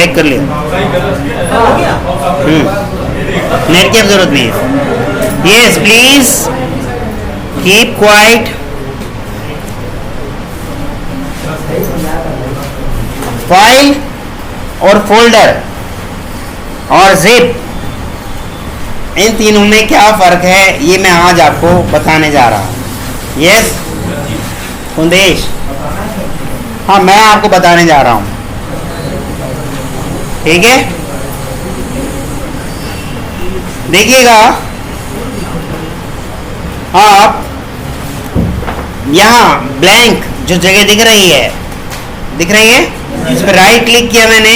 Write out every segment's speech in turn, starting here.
Check कर लियो। Net की अब जरूरत नहीं है। Yes please keep quiet. File और फोल्डर और जिप, इन तीनों में क्या फर्क है ये मैं आज आपको बताने जा रहा हूँ। यस कुंदेश, हाँ मैं आपको बताने जा रहा हूँ, ठीक है। देखिएगा आप यहाँ ब्लैंक जो जगह दिख रही है इस पर राइट क्लिक किया मैंने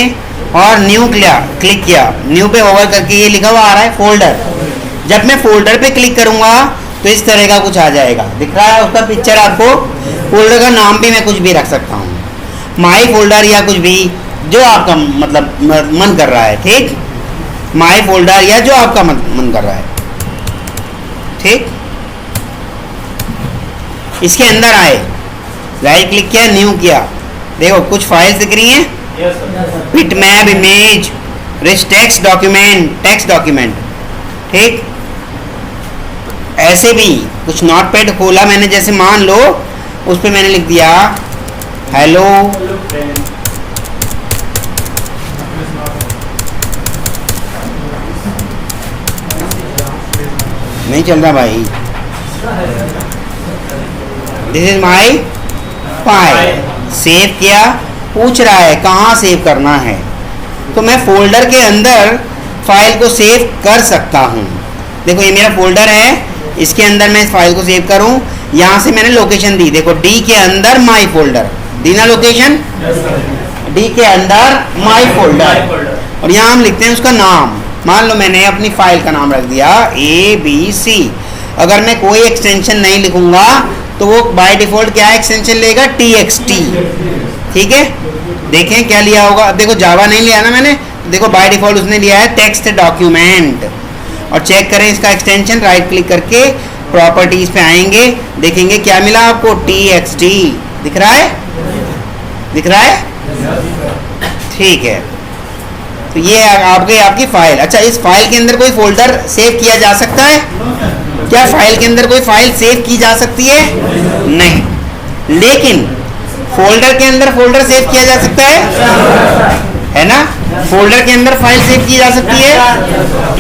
और न्यू क्लिक किया। न्यू पे होवर करके ये लिखा हुआ आ रहा है फोल्डर। जब मैं फोल्डर पे क्लिक करूंगा तो इस तरह का कुछ आ जाएगा, दिख रहा है उसका पिक्चर आपको। फोल्डर का नाम भी मैं कुछ भी रख सकता हूँ, माई फोल्डर या कुछ भी जो आपका मतलब मन कर रहा है, ठीक। माई फोल्डर या जो आपका मन कर रहा है, ठीक। इसके अंदर आए, राइट क्लिक किया, न्यू किया, देखो कुछ फाइल्स दिख रही हैं। Bitmap, image, rich text document, ठीक। ऐसे भी कुछ नोटपैड खोला मैंने, जैसे मान लो उस पर मैंने लिख दिया हेलो नहीं चल रहा भाई, this is my file. Save किया, पूछ रहा है कहाँ सेव करना है, तो मैं फोल्डर के अंदर फाइल को सेव कर सकता हूँ। देखो ये मेरा फोल्डर है, इसके अंदर मैं इस फाइल को सेव करूँ। यहाँ से मैंने लोकेशन दी, देखो डी के अंदर माई फोल्डर, दी ना लोकेशन, डी के अंदर माई फोल्डर, और यहाँ हम लिखते हैं उसका नाम। मान लो मैंने अपनी फाइल का नाम रख दिया ABC। अगर मैं कोई एक्सटेंशन नहीं लिखूंगा तो वो बाय डिफॉल्ट क्या एक्सटेंशन लेगा, TXT, ठीक है। देखें क्या लिया होगा, अब देखो जावा नहीं लिया ना मैंने, देखो बाय डिफॉल्ट उसने लिया है टेक्स्ट डॉक्यूमेंट। और चेक करें इसका एक्सटेंशन, राइट क्लिक करके प्रॉपर्टीज पे आएंगे, देखेंगे क्या मिला आपको, TXT दिख रहा है, ठीक है। तो ये आपकी फाइल। अच्छा, इस फाइल के अंदर कोई फोल्डर सेव किया जा सकता है क्या? फाइल के अंदर कोई फाइल सेव की जा सकती है? नहीं। लेकिन फोल्डर के अंदर फोल्डर सेव किया जा सकता है ना। फोल्डर के अंदर फाइल सेव की जा सकती है।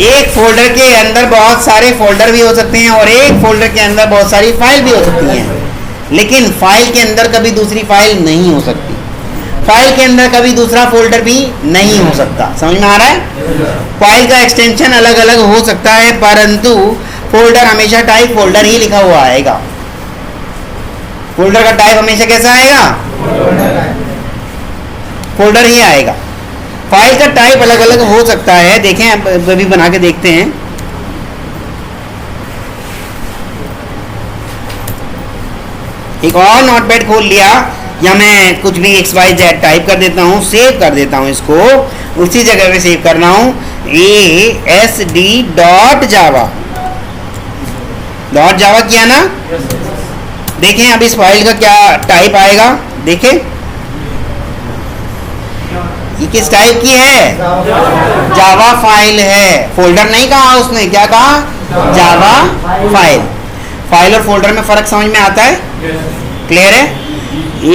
एक फोल्डर के अंदर बहुत सारे फोल्डर भी हो सकते हैं और एक फोल्डर के अंदर बहुत सारी फाइल भी हो सकती हैं। लेकिन फाइल के अंदर कभी दूसरी फाइल नहीं हो सकती, फाइल के अंदर कभी दूसरा फोल्डर भी नहीं हो सकता। समझ में आ रहा है? फाइल का एक्सटेंशन अलग अलग हो सकता है, परंतु फोल्डर हमेशा टाइप फोल्डर ही लिखा हुआ आएगा। फोल्डर का टाइप हमेशा कैसा आएगा? फोल्डर ही आएगा। फाइल का टाइप अलग अलग हो सकता है, देखें अब अभी बना के देखते हैं। एक और नोटपैड खोल लिया, या मैं कुछ भी XYZ टाइप कर देता हूँ, सेव कर देता हूँ इसको, उसी जगह पे सेव करना हूँ ASD.java। .java किया ना। देखें अब इस फाइल का क्या टाइप आएगा, देखें ये किस टाइप की है? जावा फाइल है। फोल्डर नहीं कहा उसने, क्या कहा? Java file. फाइल और फोल्डर में फर्क समझ में आता है? क्लियर है?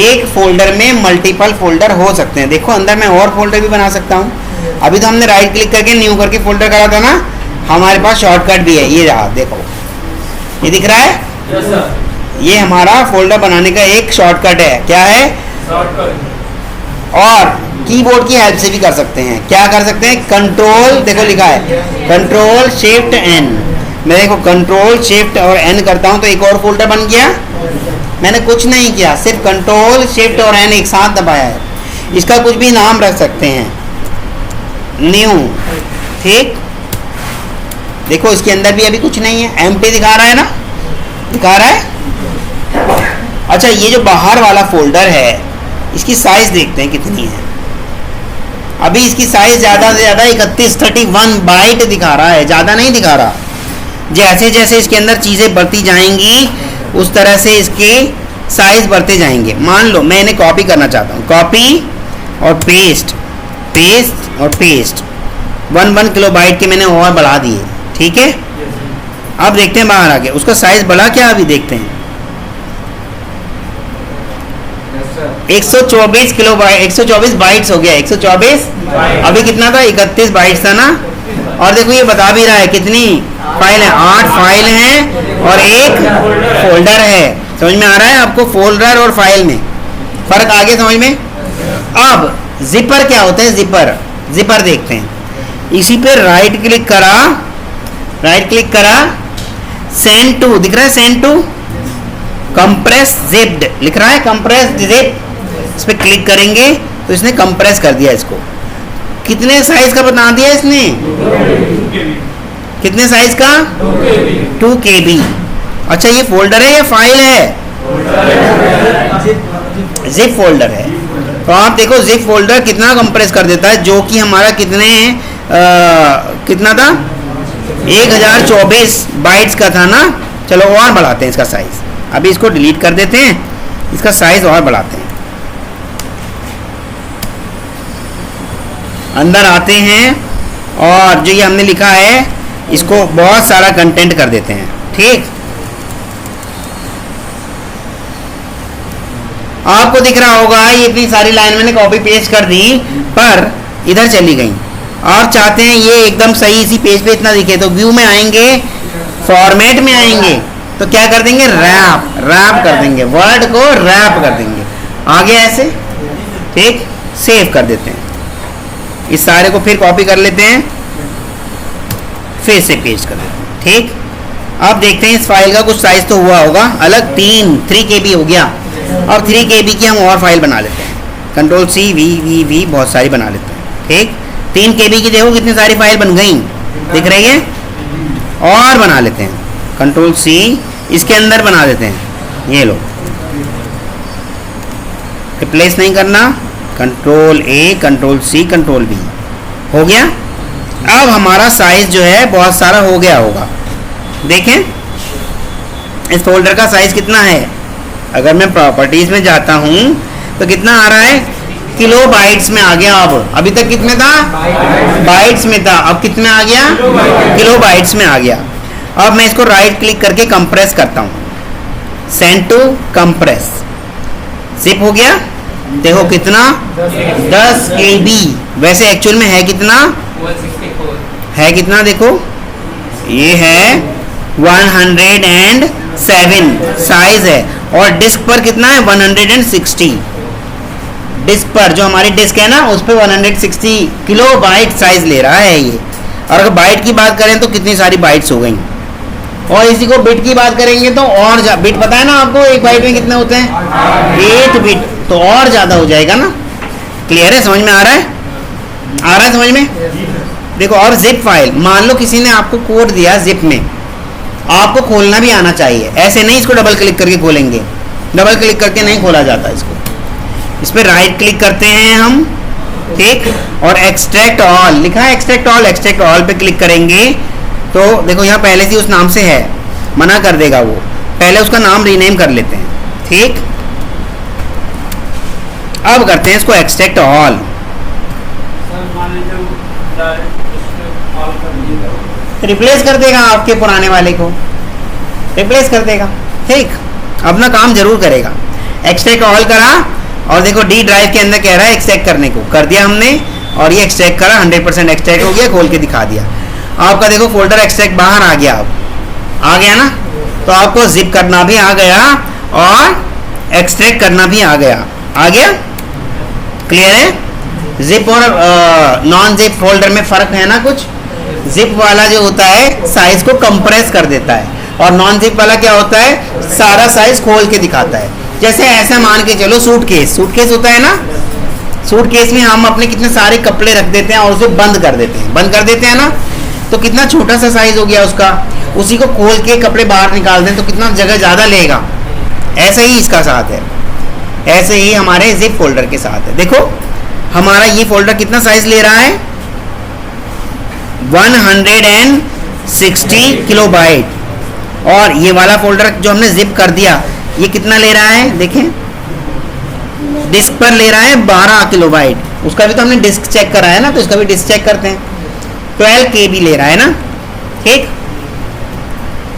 एक फोल्डर में मल्टीपल फोल्डर हो सकते हैं। देखो अंदर मैं और फोल्डर भी बना सकता हूँ। अभी तो हमने राइट क्लिक करके न्यू करके फोल्डर करा था ना, हमारे पास शॉर्टकट भी है। ये रहा, देखो ये दिख रहा है। yes, sir. ये हमारा फोल्डर बनाने का एक शॉर्टकट है। क्या है? और कीबोर्ड की हेल्प से भी कर सकते हैं। क्या कर सकते हैं? कंट्रोल, देखो लिखा है कंट्रोल शिफ्ट N। मैं देखो कंट्रोल शिफ्ट और N करता हूँ तो एक और फोल्डर बन गया। मैंने कुछ नहीं किया, सिर्फ कंट्रोल शिफ्ट और N एक साथ दबाया है। इसका कुछ भी नाम रख सकते हैं, न्यू, ठीक। देखो इसके अंदर भी अभी कुछ नहीं है, एम्प्टी दिखा रहा है ना, दिखा रहा है। अच्छा, ये जो बाहर वाला फोल्डर है इसकी साइज देखते हैं कितनी है। अभी इसकी साइज ज़्यादा से ज़्यादा 31 बाइट दिखा रहा है, ज़्यादा नहीं दिखा रहा। जैसे जैसे इसके अंदर चीज़ें बढ़ती जाएंगी उस तरह से इसके साइज बढ़ते जाएंगे। मान लो मैं इन्हें कॉपी करना चाहता हूँ, कॉपी और पेस्ट, पेस्ट और पेस्ट 1 किलोबाइट के मैंने और बढ़ा दिए, ठीक है। अब देखते हैं बाहर आके उसका साइज बढ़ा क्या, अभी देखते हैं। 124 किलोबाइट 124 बाइट्स हो गया, 124। अभी कितना था, 31 बाइट्स था ना। और देखो ये बता भी रहा है कितनी फाइल है, 8 फाइल हैं और एक फोल्डर है। समझ में आ रहा है आपको फोल्डर और फाइल में फर्क आ गया समझ में। अब जिपर क्या होता है, जिपर देखते हैं। इसी पे राइट क्लिक करा, सेंड टू दिख रहा है, सेंड टू कंप्रेस जिप्ड लिख रहा है, कंप्रेस जिप, इस पे क्लिक करेंगे तो इसने कंप्रेस कर दिया इसको। कितने साइज का बता दिया इसने, कितने साइज का, 2 KB। अच्छा ये फोल्डर है या फाइल है, जिप फोल्डर है। तो आप देखो जिप फोल्डर कितना कंप्रेस कर देता है, जो कि हमारा कितना था, 1024 बाइट्स का था ना। चलो और बढ़ाते हैं इसका साइज, अभी इसको डिलीट कर देते हैं, इसका साइज और बढ़ाते हैं। अंदर आते हैं और जो ये हमने लिखा है इसको बहुत सारा कंटेंट कर देते हैं, ठीक। आपको दिख रहा होगा ये इतनी सारी लाइन मैंने कॉपी पेस्ट कर दी पर इधर चली गई। और चाहते हैं ये एकदम सही इसी पेज पे इतना दिखे, तो व्यू में आएंगे, फॉर्मेट में आएंगे तो क्या कर देंगे, रैप कर देंगे, वर्ड को रैप कर देंगे आगे ऐसे, ठीक। सेव कर देते हैं, इस सारे को फिर कॉपी कर लेते हैं, फिर से पेस्ट कर देते हैं, ठीक। अब देखते हैं इस फाइल का कुछ साइज तो हुआ होगा अलग, 3 KB हो गया। अब 3 KB की हम और फाइल बना लेते हैं, Ctrl+C V बहुत सारी बना लेते हैं, ठीक। 3 KB की देखो कितनी सारी फाइल बन गई, दिख रही है। और बना लेते हैं, Ctrl+C इसके अंदर बना देते हैं, ये लो, रिप्लेस नहीं करना, Ctrl+A Ctrl+C Ctrl+V हो गया। अब हमारा साइज जो है बहुत सारा हो गया होगा, देखें इस फोल्डर का साइज कितना है। अगर मैं प्रॉपर्टीज में जाता हूं तो कितना आ रहा है, किलोबाइट्स में आ गया। अब अभी तक कितने था, बाइट्स में था, अब कितने आ गया, किलोबाइट्स में आ गया। अब मैं इसको राइट क्लिक करके कंप्रेस करता हूं, सेंड टू कंप्रेस, जिप हो गया। देखो कितना, 10 KB। वैसे एक्चुअल में है कितना, 164 है कितना, देखो ये है 107 साइज है और डिस्क पर कितना है, 160। डिस्क पर जो हमारी डिस्क है ना उस पर 160 किलोबाइट साइज ले रहा है ये। और अगर बाइट की बात करें तो कितनी सारी बाइट्स हो गई। और इसी को बिट की बात करेंगे तो और बिट पता है ना आपको, एक बाइट में कितने होते हैं, 8 बिट, तो और ज़्यादा हो जाएगा ना। क्लियर है, समझ में आ रहा है, आ रहा है समझ में। देखो और जिप फाइल, मान लो किसी ने आपको कोड दिया जिप में, आपको खोलना भी आना चाहिए, ऐसे नहीं इसको डबल क्लिक करके खोलेंगे, डबल क्लिक करके नहीं खोला जाता इसको। इस पर राइट क्लिक करते हैं हम, ठीक, और एक्सट्रैक्ट ऑल लिखा है, एक्सट्रैक्ट ऑल पे क्लिक करेंगे तो देखो यहाँ पहले से उस नाम से है, मना कर देगा वो, पहले उसका नाम रीनेम कर लेते हैं, ठीक। अब करते हैं इसको एक्सट्रैक्ट ऑल, रिप्लेस कर देगा आपके पुराने वाले को, रिप्लेस कर देगा, ठीक, अपना काम जरूर करेगा। एक्सट्रैक्ट ऑल करा और देखो डी ड्राइव के अंदर कह रहा है एक्सट्रैक्ट करने को, कर दिया हमने और ये एक्सट्रैक्ट करा, 100% एक्सट्रैक्ट हो गया, खोल के दिखा दिया। आपका देखो फोल्डर एक्सट्रैक्ट बाहर आ गया, अब आ गया ना, तो आपको जिप करना भी आ गया और एक्सट्रैक्ट करना भी आ गया, आ गया। क्लियर है। जिप और नॉन जिप फोल्डर में फर्क है ना कुछ। जिप वाला जो होता है साइज को कंप्रेस कर देता है और नॉन जिप वाला क्या होता है, सारा साइज खोल के दिखाता है। जैसे ऐसा मान के चलो सूटकेस होता है ना, सूटकेस में हम अपने कितने सारे कपड़े रख देते हैं और उसे बंद कर देते हैं ना, तो कितना छोटा सा साइज हो गया उसका, उसी को खोल के कपड़े बाहर निकाल दें तो कितना जगह ज़्यादा लेगा। ऐसे ही इसका साथ है, ऐसे ही हमारे जिप फोल्डर के साथ है। देखो हमारा ये फोल्डर कितना साइज ले रहा है, 160 किलोबाइट, और ये वाला फोल्डर जो हमने जिप कर दिया ये कितना ले रहा है, देखें डिस्क पर ले रहा है 12 किलोबाइट, उसका भी तो हमने डिस्क चेक करा है ना, तो इसका भी डिस्क चेक करते हैं। 12 KB ले रहा है ना, ठीक।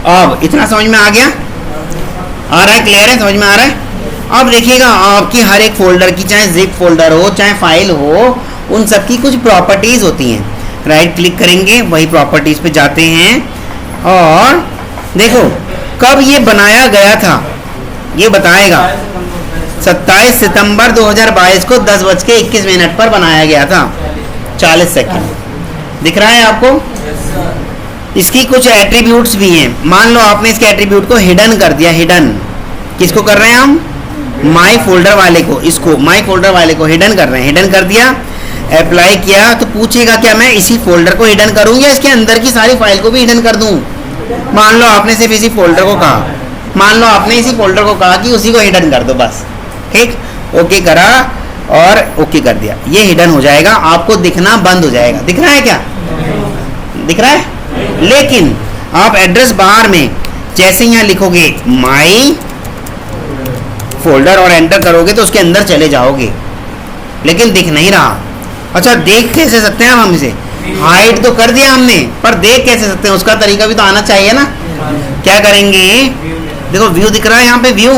अब इतना समझ में आ गया, आ रहा है, क्लियर है, समझ में आ रहा है। अब देखिएगा आपकी हर एक फोल्डर की, चाहे जिप फोल्डर हो चाहे फाइल हो, उन सब की कुछ प्रॉपर्टीज होती हैं। राइट क्लिक करेंगे, वही प्रॉपर्टीज पे जाते हैं और देखो कब ये बनाया गया था ये बताएगा। 27 सितंबर 2022 को 10:21 पर बनाया गया था, 40 सेकंड। दिख रहा है आपको? इसकी कुछ एट्रीब्यूट्स भी हैं। मान लो आपने इसके एट्रीब्यूट को हिडन कर दिया, हिडन किसको कर रहे हैं हम? माई फोल्डर वाले को, इसको माई फोल्डर वाले को हिडन कर रहे हैं। हिडन कर दिया, अप्लाई किया, तो पूछेगा क्या मैं इसी फोल्डर को हिडन करूं या इसके अंदर की सारी फाइल को भी हिडन कर दूं? मान लो आपने सिर्फ इसी फोल्डर को कहा, मान लो आपने इसी फोल्डर को कहा कि उसी को हिडन कर दो बस, ठीक। ओके करा और ओके कर दिया, ये हिडन हो जाएगा, आपको दिखना बंद हो जाएगा। दिख रहा है क्या? दिख रहा है। लेकिन आप एड्रेस बार में जैसे यहाँ लिखोगे माई फोल्डर और एंटर करोगे तो उसके अंदर चले जाओगे, लेकिन दिख नहीं रहा। अच्छा, देख कैसे सकते हैं हम इसे? हाइड तो कर दिया हमने, पर देख कैसे सकते हैं? उसका तरीका भी तो आना चाहिए ना। क्या करेंगे? देखो व्यू दिख रहा है, यहाँ पे व्यू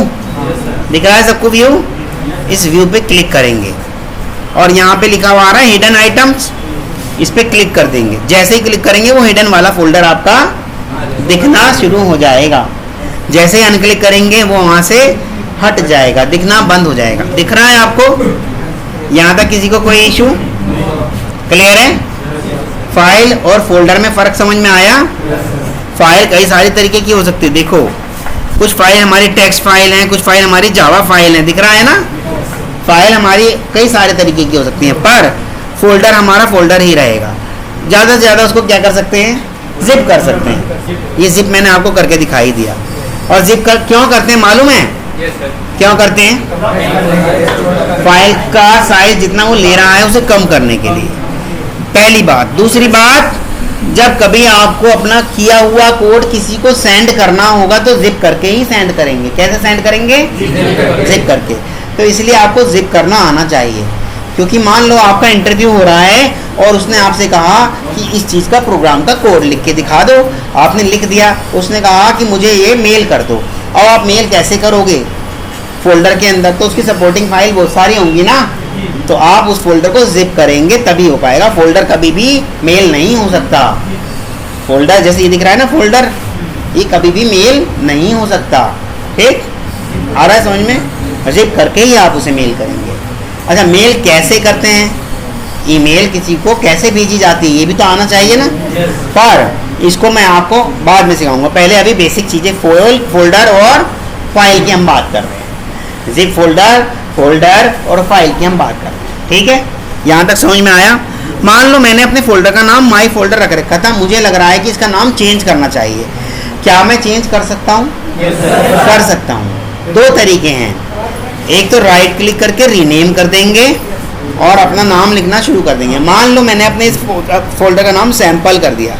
दिख रहा है सबको, व्यू। इस व्यू पे क्लिक करेंगे और यहाँ पे लिखा हुआ आ रहा है हिडन आइटम्स, इस पे क्लिक कर देंगे। जैसे ही क्लिक करेंगे वो हिडन वाला फोल्डर आपका दिखना शुरू हो जाएगा। जैसे ही अनक्लिक करेंगे वो वहां से हट जाएगा, दिखना बंद हो जाएगा। दिख रहा है आपको? यहाँ तक किसी को कोई इशू? क्लियर है? फाइल और फोल्डर में फर्क समझ में आया? फाइल कई सारी तरीके की हो सकती है। देखो कुछ फाइल हमारी टेक्स्ट फाइल है, कुछ फाइल हमारी जावा फाइल है, दिख रहा है ना। फाइल हमारी कई सारे तरीके की हो सकती है, पर फोल्डर हमारा फोल्डर ही रहेगा। ज़्यादा से ज़्यादा उसको क्या कर सकते हैं? जिप कर सकते हैं। ये जिप मैंने आपको करके दिखाई दिया। और जिप कर क्यों करते हैं मालूम है? क्यों करते हैं? फाइल का साइज जितना वो ले रहा है उसे कम करने के लिए, पहली बात। दूसरी बात, जब कभी आपको अपना किया हुआ कोड किसी को सेंड करना होगा तो जिप करके ही सेंड करेंगे। कैसे सेंड करेंगे? जिप करके। तो इसलिए आपको जिप करना आना चाहिए, क्योंकि मान लो आपका इंटरव्यू हो रहा है और उसने आपसे कहा कि इस चीज़ का प्रोग्राम का कोड लिख के दिखा दो। आपने लिख दिया, उसने कहा कि मुझे ये मेल कर दो। अब आप मेल कैसे करोगे? फोल्डर के अंदर तो उसकी सपोर्टिंग फाइल बहुत सारी होंगी ना, तो आप उस फोल्डर को जिप करेंगे तभी हो पाएगा। फोल्डर कभी भी मेल नहीं हो सकता। फोल्डर जैसे ये दिख रहा है ना, फोल्डर, ये कभी भी मेल नहीं हो सकता, ठीक। आ रहा है समझ में? जिप करके ही आप उसे मेल करेंगे। अच्छा, मेल कैसे करते हैं? ईमेल किसी को कैसे भेजी जाती है ये भी तो आना चाहिए ना। पर इसको मैं आपको बाद में सिखाऊंगा, पहले अभी बेसिक चीज़ें फोल्डर और फाइल की हम बात कर रहे हैं। जिप फोल्डर, फोल्डर और फाइल की हम बात कर रहे हैं, ठीक है। यहाँ तक समझ में आया? मान लो मैंने अपने फोल्डर का नाम माई फोल्डर रख रखा था, मुझे लग रहा है कि इसका नाम चेंज करना चाहिए। क्या मैं चेंज कर सकता हूँ? कर सकता हूँ। दो तरीके हैं, एक तो राइट क्लिक करके रीनेम कर देंगे और अपना नाम लिखना शुरू कर देंगे। मान लो मैंने अपने इस फोल्डर का नाम सैंपल कर दिया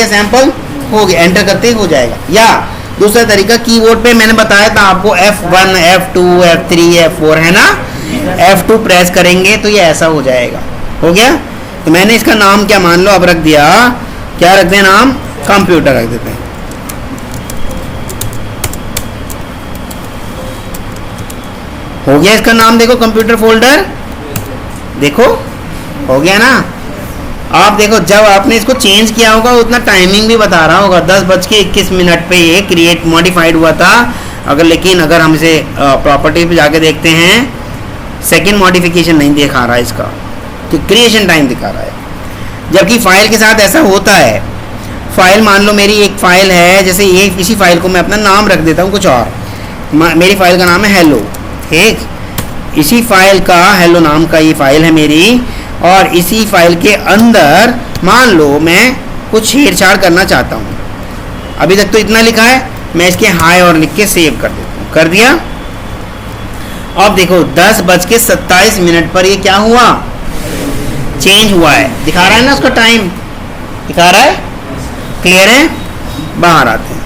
सैंपल हो गया, एंटर करते ही हो जाएगा। या दूसरा तरीका, कीबोर्ड पे मैंने बताया था आपको F1, F2, F3, F4 है ना, F2 प्रेस करेंगे तो ये ऐसा हो जाएगा। हो गया? तो मैंने इसका नाम क्या मान लो अब रख दिया, क्या रखते हैं नाम? कंप्यूटर रख देते हैं। हो गया इसका नाम, देखो कंप्यूटर फोल्डर, देखो हो गया ना। आप देखो जब आपने इसको चेंज किया होगा उतना टाइमिंग भी बता रहा होगा, 10:21 पे ये क्रिएट मॉडिफाइड हुआ था। लेकिन अगर हम इसे प्रॉपर्टी पे जाके देखते हैं, सेकंड मॉडिफिकेशन नहीं दिखा रहा है इसका, तो क्रिएशन टाइम दिखा रहा है। जबकि फाइल के साथ ऐसा होता है। फाइल मान लो मेरी एक फाइल है, जैसे ये इसी फाइल को मैं अपना नाम रख देता हूँ कुछ और, मेरी फाइल का नाम है हेलो, ठीक। इसी फाइल का हेलो नाम का ये फाइल है मेरी, और इसी फाइल के अंदर मान लो मैं कुछ छेड़छाड़ करना चाहता हूँ। अभी तक तो इतना लिखा है, मैं इसके हाय और लिख के सेव कर देता हूँ। कर दिया। अब देखो 10:27 पर ये क्या हुआ? चेंज हुआ है, दिखा रहा है ना उसका टाइम, दिखा रहा है। क्लियर है? बाहर आते हैं।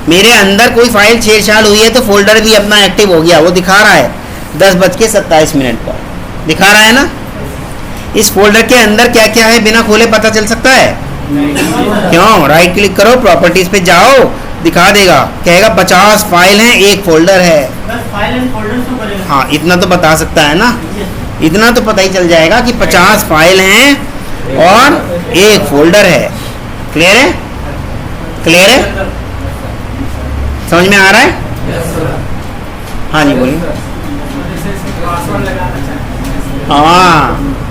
मेरे अंदर कोई फाइल छेड़छाड़ हुई है तो फोल्डर भी अपना एक्टिव हो गया, वो दिखा रहा है 10:27 पर, दिखा रहा है ना। इस फोल्डर के अंदर क्या क्या है बिना खोले पता चल सकता है? क्यों? राइट क्लिक करो, प्रॉपर्टीज पे जाओ, दिखा देगा, कहेगा 50 फाइल हैं, एक फोल्डर है। हाँ, इतना तो बता सकता है ना, इतना तो पता ही चल जाएगा कि 50 फाइल हैं और एक फोल्डर है। क्लियर है? क्लियर है? समझ में आ रहा है? हाँ जी बोलिए। हाँ,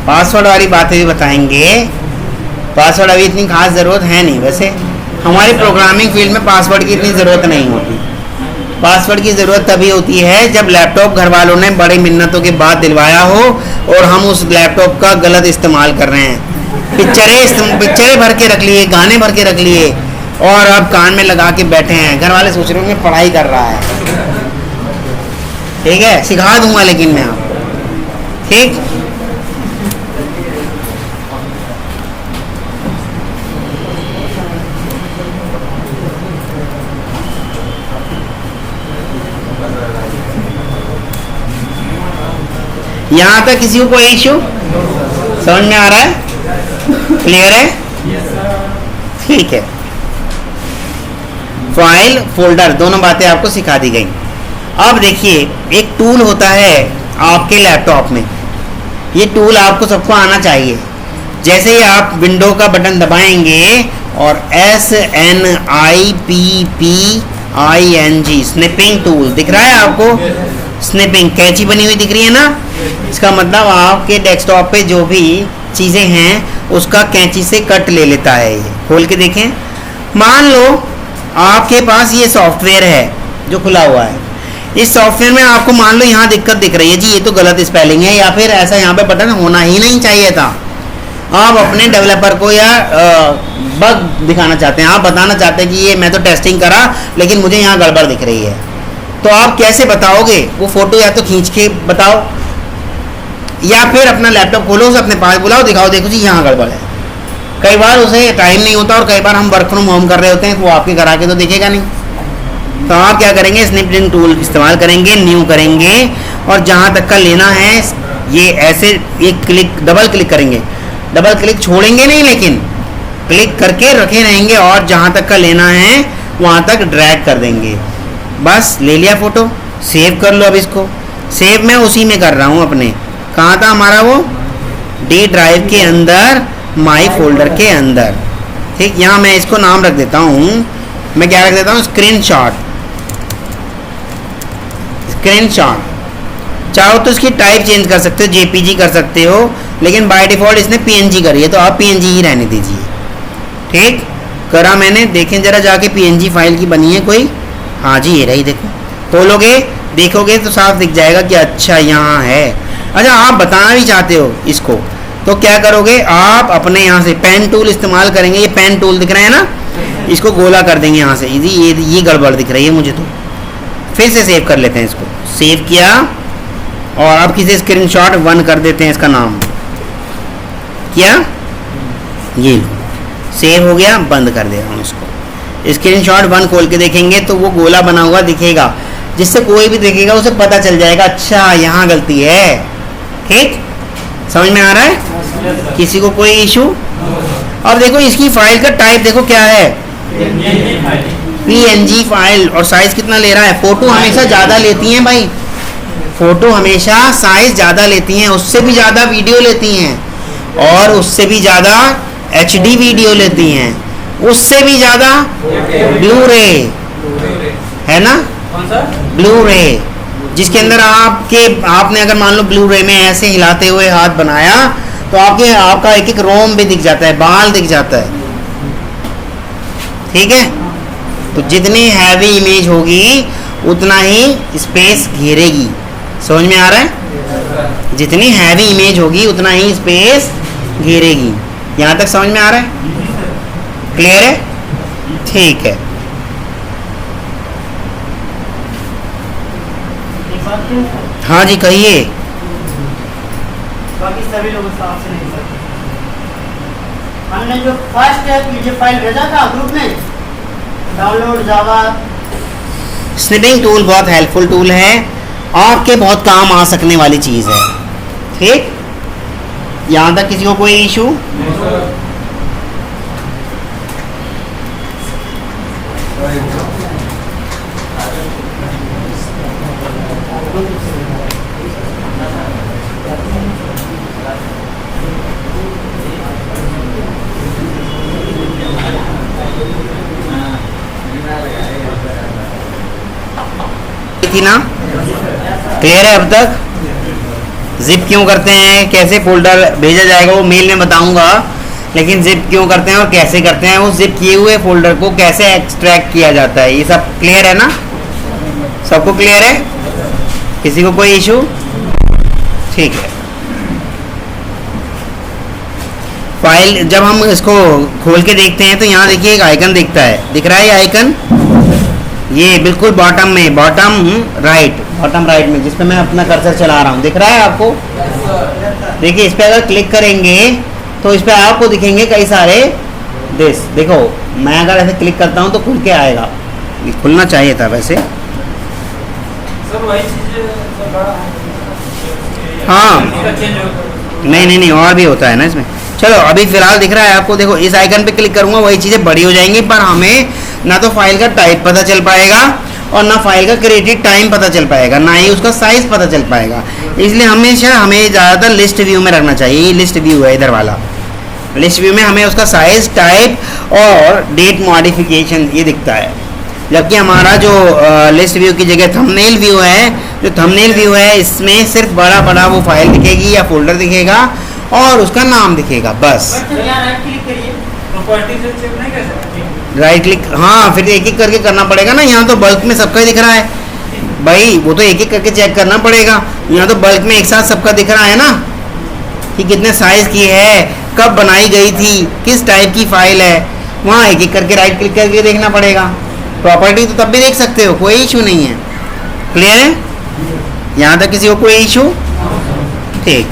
पासवर्ड वाली बातें भी बताएंगे। पासवर्ड अभी इतनी खास ज़रूरत है नहीं, वैसे हमारी प्रोग्रामिंग फील्ड में पासवर्ड की इतनी ज़रूरत नहीं होती। पासवर्ड की ज़रूरत तभी होती है जब लैपटॉप घर वालों ने बड़ी मिन्नतों के बाद दिलवाया हो और हम उस लैपटॉप का गलत इस्तेमाल कर रहे हैं। पिक्चरें भर के रख लिए, गाने भर के रख लिए और अब कान में लगा के बैठे हैं। घर वाले सोच रहे होंगे पढ़ाई कर रहा है। ठीक है, सिखा दूंगा लेकिन मैं आपको। ठीक, यहाँ तक किसी को कोई इश्यू समझ में आ रहा है? क्लियर है? ठीक है, फाइल फोल्डर दोनों बातें आपको सिखा दी गई। अब देखिए, एक टूल होता है आपके लैपटॉप में, ये टूल आपको सबको आना चाहिए। जैसे ही आप विंडो का बटन दबाएंगे और SNIPPING स्निपिंग टूल दिख रहा है आपको, स्निपिंग कैंची बनी हुई दिख रही है ना, इसका मतलब आपके डेस्कटॉप पे जो भी चीज़ें हैं उसका कैंची से कट ले लेता है। ये खोल के देखें, मान लो आपके पास ये सॉफ्टवेयर है जो खुला हुआ है, इस सॉफ्टवेयर में आपको मान लो यहाँ दिक्कत दिख रही है, जी ये तो गलत स्पेलिंग है या फिर ऐसा यहाँ पे बटन होना ही नहीं चाहिए था। आप अपने डेवलपर को या बग दिखाना चाहते हैं, आप बताना चाहते हैं कि ये मैं तो टेस्टिंग करा लेकिन मुझे यहाँ गड़बड़ दिख रही है, तो आप कैसे बताओगे? वो फोटो या तो खींच के बताओ या फिर अपना लैपटॉप खोलो, उसे अपने पास बुलाओ, दिखाओ देखो जी यहाँ गड़बड़ है। कई बार उसे टाइम नहीं होता और कई बार हम वर्क फ्रॉम होम कर रहे होते हैं, तो वो आपके घर आके तो दिखेगा नहीं। तो आप क्या करेंगे? स्निपिंग टूल इस्तेमाल करेंगे, न्यू करेंगे और जहाँ तक का लेना है ये ऐसे एक क्लिक, डबल क्लिक करेंगे, डबल क्लिक छोड़ेंगे नहीं लेकिन क्लिक करके रखे रहेंगे और जहाँ तक का लेना है वहाँ तक ड्रैग कर देंगे। बस ले लिया फ़ोटो, सेव कर लो। अब इसको सेव मैं उसी में कर रहा हूँ अपने, कहाँ था हमारा वो, डी ड्राइव के अंदर, माई फोल्डर के अंदर। ठीक, यहाँ मैं इसको नाम रख देता हूँ, मैं क्या रख देता हूँ? स्क्रीनशॉट। स्क्रीनशॉट चाहो तो इसकी टाइप चेंज कर सकते हो, जेपीजी कर सकते हो, लेकिन बाय डिफ़ॉल्ट इसने पीएनजी करी है तो आप पीएनजी ही रहने दीजिए। ठीक करा मैंने, देखें जरा जाके पीएनजी फाइल की बनी है कोई, हाँ जी ये रही, देखो खोलोगे देखोगे तो साफ दिख जाएगा कि अच्छा यहाँ है। अच्छा, आप बताना भी चाहते हो इसको तो क्या करोगे? आप अपने यहाँ से पेन टूल इस्तेमाल करेंगे, ये पेन टूल दिख रहा है ना, इसको गोला कर देंगे यहाँ से, ये गड़बड़ दिख रही है मुझे, तो फिर से सेव कर लेते हैं इसको। सेव किया और अब किसी स्क्रीनशॉट 1 कर देते हैं, इसका नाम क्या, ये लो सेव हो गया, बंद कर दे रहा हूँ इसको। स्क्रीनशॉट 1 खोल के देखेंगे तो वो गोला बना हुआ दिखेगा, जिससे कोई भी देखेगा उसे पता चल जाएगा अच्छा यहाँ गलती है। ठीक, समझ में आ रहा है? किसी को कोई इशू? अब देखो इसकी फाइल का टाइप देखो क्या है, पीएनजी फाइल, और साइज कितना ले रहा है? फोटो हमेशा ज़्यादा लेती हैं भाई, फोटो हमेशा साइज ज़्यादा लेती हैं, उससे भी ज़्यादा वीडियो लेती हैं और उससे भी ज़्यादा HD वीडियो लेती हैं, उससे भी ज़्यादा ब्लू रे है ना, ब्लू रे, जिसके अंदर आपने अगर मान लो ब्लू रे में ऐसे हिलाते हुए हाथ बनाया तो आपका एक एक रोम भी दिख जाता है, बाल दिख जाता है। ठीक है, तो जितनी हैवी इमेज होगी उतना ही स्पेस घेरेगी। समझ में आ रहा है? जितनी हैवी इमेज होगी उतना ही स्पेस घेरेगी। यहाँ तक समझ में आ रहा है? क्लियर है? ठीक है, हाँ जी कहिए। बाकी सभी लोग साफ से नहीं सकते। हमने जो फर्स्ट पीडीएफ फाइल भेजा था ग्रुप में, डाउनलोड जावा, स्निपिंग टूल बहुत हेल्पफुल टूल है, आपके बहुत काम आ सकने वाली चीज़ है। ठीक, यहाँ तक किसी को कोई इशू? थी ना? क्लियर है अब तक? जिप क्यों करते हैं, कैसे फोल्डर भेजा जाएगा वो मेल में बताऊंगा, लेकिन जिप क्यों करते हैं और कैसे करते हैं, वो जिप किए हुए फोल्डर को कैसे एक्सट्रैक्ट किया जाता है, ये सब क्लियर है ना? सबको क्लियर है? किसी को कोई इशू? ठीक है। फाइल जब हम इसको खोल के देखते हैं तो यहाँ देखिए एक आइकन दिखता है, दिख रहा है ये आइकन, ये बिल्कुल बॉटम में, बॉटम राइट में, जिसपे मैं अपना कर्सर चला रहा हूँ, दिख रहा है आपको? देखिए इस पे अगर क्लिक करेंगे तो इस पे आपको दिखेंगे कई सारे दिस। देखो मैं अगर ऐसे क्लिक करता हूँ तो खुल के आएगा, ये खुलना चाहिए था वैसे। हाँ नहीं और भी होता है ना इसमें। चलो अभी फिलहाल दिख रहा है आपको, देखो इस आइकन पे क्लिक करूंगा वही चीज़ें बड़ी हो जाएंगी, पर हमें ना तो फाइल का टाइप पता चल पाएगा और ना फाइल का क्रिएटेड टाइम पता चल पाएगा, ना ही उसका साइज पता चल पाएगा। इसलिए हमेशा हमें ज़्यादातर लिस्ट व्यू में रखना चाहिए। ये लिस्ट व्यू है इधर वाला, लिस्ट व्यू में हमें उसका साइज, टाइप और डेट मॉडिफिकेशन ये दिखता है, जबकि हमारा जो लिस्ट व्यू की जगह थंबनेल व्यू है, जो थंबनेल व्यू है इसमें सिर्फ बड़ा बड़ा वो फाइल दिखेगी या फोल्डर दिखेगा और उसका नाम दिखेगा बस। राइट क्लिक, हाँ फिर एक एक करके करना पड़ेगा ना, यहाँ तो बल्क में सबका दिख रहा है भाई, वो तो एक एक करके चेक करना पड़ेगा। यहाँ तो बल्क में एक साथ सबका दिख रहा है ना कि कितने साइज की है, कब बनाई गई थी, किस टाइप की फाइल है, वहाँ एक एक करके राइट क्लिक करके देखना पड़ेगा। प्रॉपर्टी तो तब भी देख सकते हो, कोई इशू नहीं है। क्लियर है? यहाँ तक किसी को कोई इशू? ठीक,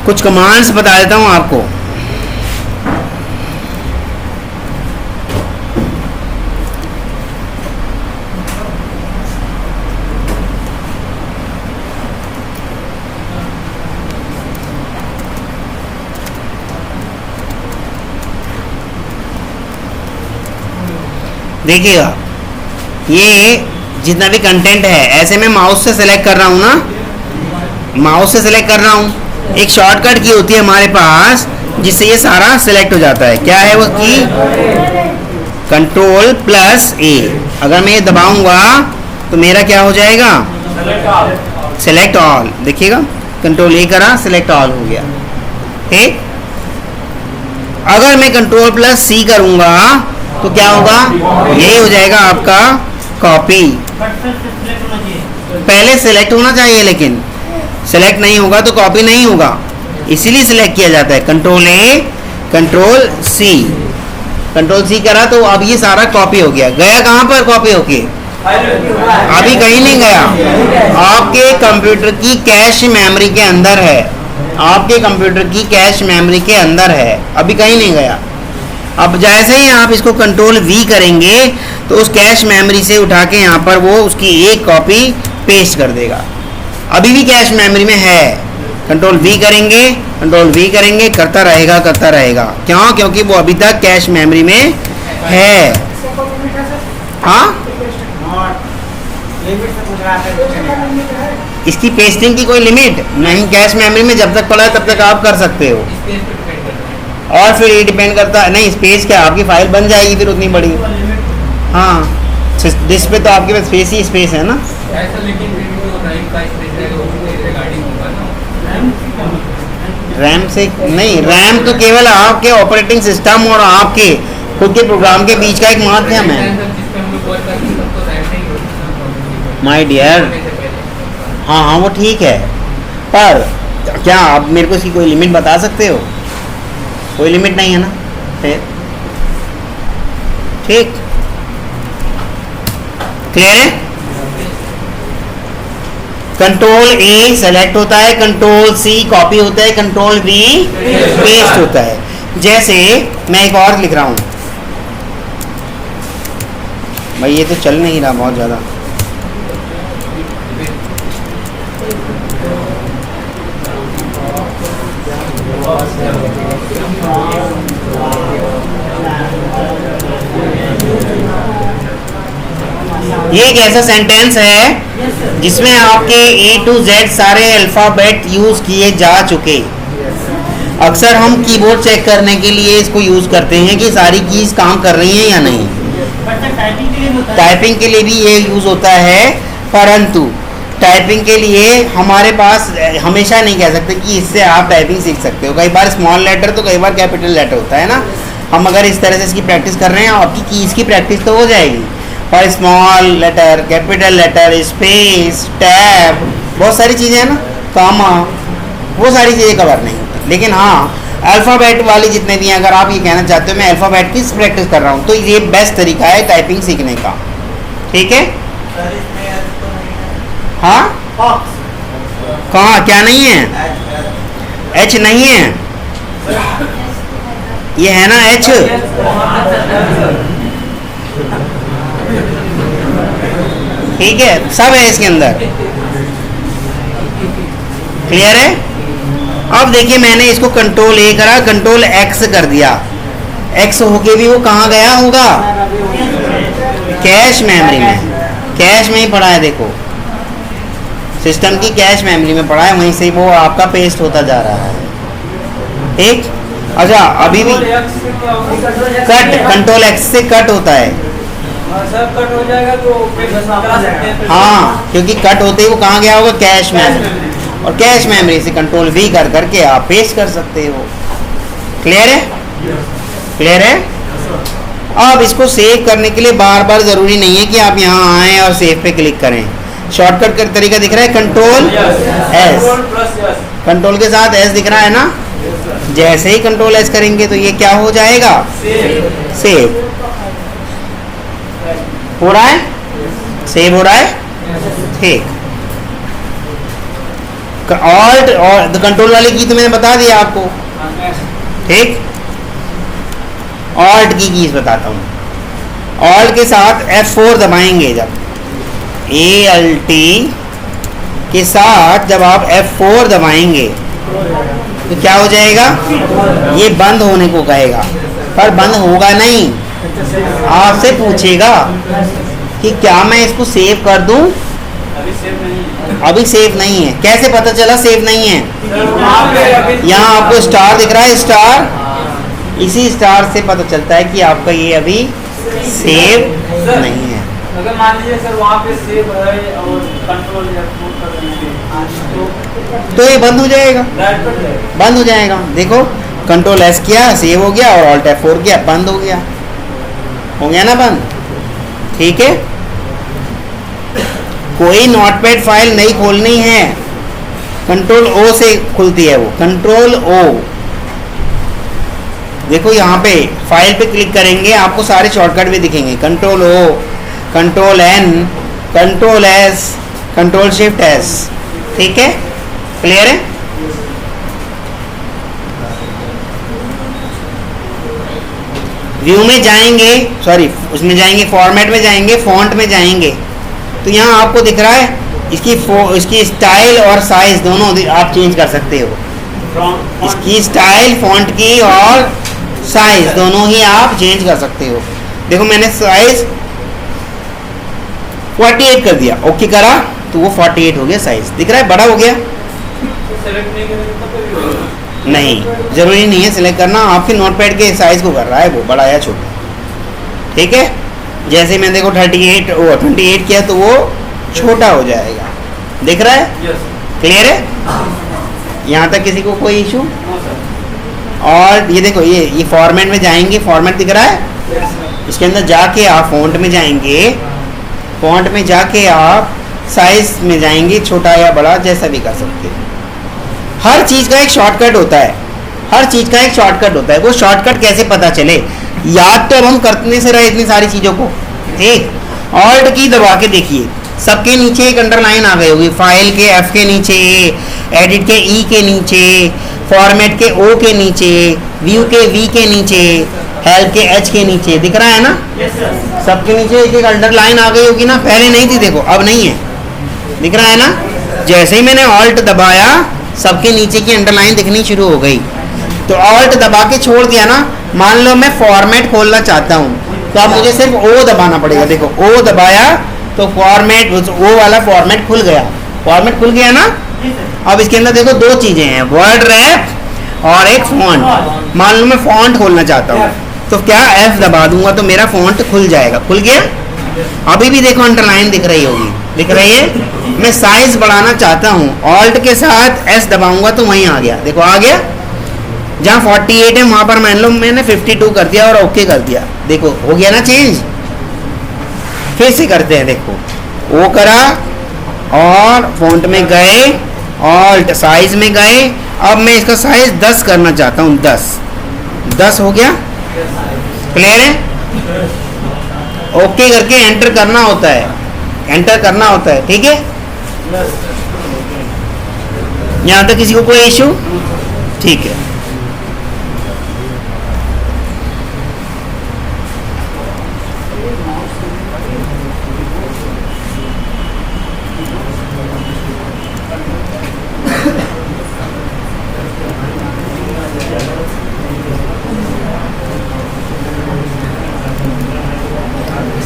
कुछ कमांड्स बता देता हूँ आपको। देखिएगा ये जितना भी कंटेंट है, ऐसे मैं माउस से सिलेक्ट कर रहा हूँ ना, माउस से सिलेक्ट कर रहा हूँ। एक शॉर्टकट की होती है हमारे पास जिससे ये सारा सिलेक्ट हो जाता है। क्या है वो की? Ctrl+A। अगर मैं ये दबाऊंगा तो मेरा क्या हो जाएगा? Select all. देखिएगा Ctrl+A करा, सिलेक्ट ऑल हो गया। ठीक, अगर मैं Ctrl+C करूंगा तो क्या होगा? यही हो जाएगा आपका कॉपी। पहले सिलेक्ट होना चाहिए, लेकिन सिलेक्ट नहीं होगा तो कॉपी नहीं होगा, इसीलिए सिलेक्ट किया जाता है। Ctrl+A, Ctrl+C, Ctrl+C करा तो अब ये सारा कॉपी हो गया। गया कहाँ पर कॉपी होके? अभी कहीं नहीं गया, आपके कंप्यूटर की कैश मेमोरी के अंदर है, आपके कंप्यूटर की कैश मेमोरी के अंदर है, अभी कहीं नहीं गया। अब जैसे ही आप इसको Ctrl+V करेंगे तो उस कैश मेमोरी से उठा के यहाँ पर वो उसकी एक कॉपी पेस्ट कर देगा। अभी भी कैश मेमोरी में है, Ctrl+V करेंगे, करता रहेगा। क्यों? क्योंकि वो अभी तक कैश मेमोरी में है। हाँ, इसकी पेस्टिंग की कोई लिमिट नहीं, कैश मेमोरी में जब तक पड़ा है तब तक आप कर सकते हो। और फिर ये डिपेंड करता है, नहीं स्पेस क्या, आपकी फाइल बन जाएगी फिर उतनी बड़ी। हाँ, डिस्क पे तो आपके पास स्पेस ही स्पेस है ना। रैम से नहीं, रैम तो केवल आपके ऑपरेटिंग सिस्टम और आपके खुद के प्रोग्राम के बीच का एक माध्यम है माय डियर। हाँ वो ठीक है, पर क्या आप मेरे को इसकी कोई लिमिट बता सकते हो? कोई लिमिट नहीं है ना। फिर ठीक, क्लियर है? Ctrl+A सेलेक्ट होता है, Ctrl+C कॉपी होता है, Ctrl+V पेस्ट होता है। जैसे मैं एक और लिख रहा हूं भाई, ये तो चल नहीं रहा बहुत ज़्यादा। ये एक ऐसा सेंटेंस है जिसमें आपके A to Z सारे अल्फाबेट यूज किए जा चुके। अक्सर हम कीबोर्ड चेक करने के लिए इसको यूज करते हैं कि सारी कीज काम कर रही हैं या नहीं। टाइपिंग के लिए भी ये यूज होता है, परंतु टाइपिंग के लिए हमारे पास हमेशा नहीं कह सकते कि इससे आप टाइपिंग सीख सकते हो। कई बार स्मॉल लेटर तो कई बार कैपिटल लेटर होता है ना। हम अगर इस तरह से इसकी प्रैक्टिस कर रहे हैं, आपकी कीज की प्रैक्टिस तो हो जाएगी। और small letter, capital letter, space, tab, बहुत सारी चीज़ें हैं ना, कामा, वो सारी चीज़ें कवर नहीं होती। लेकिन हाँ, अल्फ़ाबेट वाली जितने भी हैं, अगर आप ये कहना चाहते हो मैं अल्फ़ाबेट की प्रैक्टिस कर रहा हूँ, तो ये बेस्ट तरीका है टाइपिंग सीखने का। ठीक है? हाँ, कहाँ, क्या नहीं है? एच नहीं है, ये है ना एच। ठीक है, सब है इसके अंदर। क्लियर है? अब देखिए, मैंने इसको कंट्रोल ए करा, कंट्रोल एक्स कर दिया। एक्स होके भी वो कहाँ गया होगा? कैश मेमोरी में। कैश में ही पड़ा है, देखो सिस्टम की कैश मेमोरी में पड़ा है, वहीं से वो आपका पेस्ट होता जा रहा है। ठीक। अच्छा, अभी भी कट, कंट्रोल एक्स से कट होता है। कट हो जाएगा तो हाँ, क्योंकि कट होते ही वो कहाँ गया होगा? Cache memory. और कैश मेमोरी से कंट्रोल वी कर करके आप पेस्ट कर सकते हो। क्लियर है? क्लियर है? अब इसको सेव करने के लिए बार बार ज़रूरी नहीं है कि आप यहाँ आएँ और सेव पे क्लिक करें। शॉर्टकट का तरीका दिख रहा है, कंट्रोल एस। कंट्रोल के साथ एस दिख रहा है ना। जैसे ही कंट्रोल एस करेंगे तो ये क्या हो जाएगा? सेव हो रहा है, सेव हो रहा है। ठीक। ऑल्ट और कंट्रोल वाली की तो मैंने बता दिया आपको। ठीक। ऑल्ट की कीज बताता हूँ। ऑल्ट के साथ F4 दबाएंगे, जब ALT के साथ जब आप F4 दबाएंगे तो क्या हो जाएगा? ये बंद होने को कहेगा, पर बंद होगा नहीं। आपसे पूछेगा कि क्या मैं इसको सेव कर दूं? अभी सेव नहीं है। कैसे पता चला सेव नहीं है? यहाँ आपको स्टार दिख रहा है, स्टार, इसी स्टार से पता चलता है कि आपका ये अभी सेव नहीं है। अगर मान लीजिए सर वहाँ पे सेव है और कंट्रोल F4 कर देंगे तो ये बंद हो जाएगा, बंद हो जाएगा। देखो, कंट्रोल एस किया, सेव हो गया, और ऑल्ट F4 किया, बंद हो गया। हो गया ना बंद? ठीक है। कोई नोटपैड फाइल नहीं खोलनी है, कंट्रोल O से खुलती है वो। कंट्रोल O, देखो यहाँ पे फाइल पे क्लिक करेंगे, आपको सारे शॉर्टकट भी दिखेंगे। Control O, control N, control S, control shift S। ठीक है? क्लियर है? व्यू में जाएंगे, सॉरी उसमें जाएंगे, फॉर्मेट में जाएंगे, फॉन्ट में जाएंगे, तो यहाँ आपको दिख रहा है इसकी स्टाइल और साइज दोनों आप चेंज कर सकते हो। इसकी स्टाइल, फॉन्ट की और साइज दोनों ही आप चेंज कर सकते हो। देखो, मैंने साइज 48 कर दिया, ओके करा तो वो 48 हो गया। साइज दिख रहा है, बड़ा हो गया। नहीं, जरूरी नहीं है सिलेक्ट करना, आपके नोटपैड के साइज को कर रहा है वो, बड़ा या छोटा। ठीक है? जैसे मैं देखो 28 किया तो वो छोटा हो जाएगा। दिख रहा है? क्लियर है? यहाँ तक किसी को कोई इशू? और ये देखो, ये फॉर्मेट में जाएंगे, फॉर्मेट दिख रहा है, इसके अंदर जाके आप फॉन्ट में जाएंगे, फॉन्ट में जाके आप साइज में जाएंगे, छोटा या बड़ा जैसा भी कर सकते हैं। हर चीज़ का एक शॉर्टकट होता है, हर चीज़ का एक शॉर्टकट होता है। वो शॉर्टकट कैसे पता चले? याद तो अब हम करने से रहे इतनी सारी चीज़ों को। ठीक। ऑल्ट की दबा के देखिए, सबके नीचे एक अंडरलाइन आ गई होगी। फाइल के F के नीचे A, एडिट के E के नीचे, फॉर्मेट के O के नीचे, व्यू के V के नीचे, हेल्प के H के नीचे। दिख रहा है ना? सबके नीचे एक एक अंडरलाइन आ गई होगी ना। पहले नहीं थी, देखो अब नहीं है। दिख रहा है ना? जैसे ही मैंने ऑल्ट दबाया, सबके नीचे की अंडरलाइन दिखनी शुरू हो गई। तो ऑल्ट दबा के छोड़ दिया ना, मान लो मैं फॉर्मेट खोलना चाहता हूँ तो अब मुझे सिर्फ ओ दबाना पड़ेगा। देखो ओ दबाया तो फॉर्मेट, ओ वाला फॉर्मेट खुल गया, फॉर्मेट खुल गया ना। अब इसके अंदर देखो दो चीजें हैं, वर्ड रैप और एक फॉन्ट। मान लो मैं फॉन्ट खोलना चाहता हूँ तो क्या एफ दबा दूंगा तो मेरा फॉन्ट खुल जाएगा। खुल गया। अभी भी देखो अंडरलाइन दिख रही होगी, दिख रही है। मैं साइज बढ़ाना चाहता हूँ, ऑल्ट के साथ एस दबाऊंगा तो वहीं आ गया, देखो आ गया। जहाँ 48 है वहां पर मान लो मैंने 52 कर दिया और ओके कर दिया, देखो हो गया ना चेंज। फिर से करते हैं, देखो ओ करा और फॉन्ट में गए, ऑल्ट साइज में गए। अब मैं इसका साइज 10 करना चाहता हूँ, 10 हो गया। क्लियर है। ओके करके एंटर करना होता है, एंटर करना होता है, ठीक है। यहाँ तक किसी को कोई इशू? ठीक है।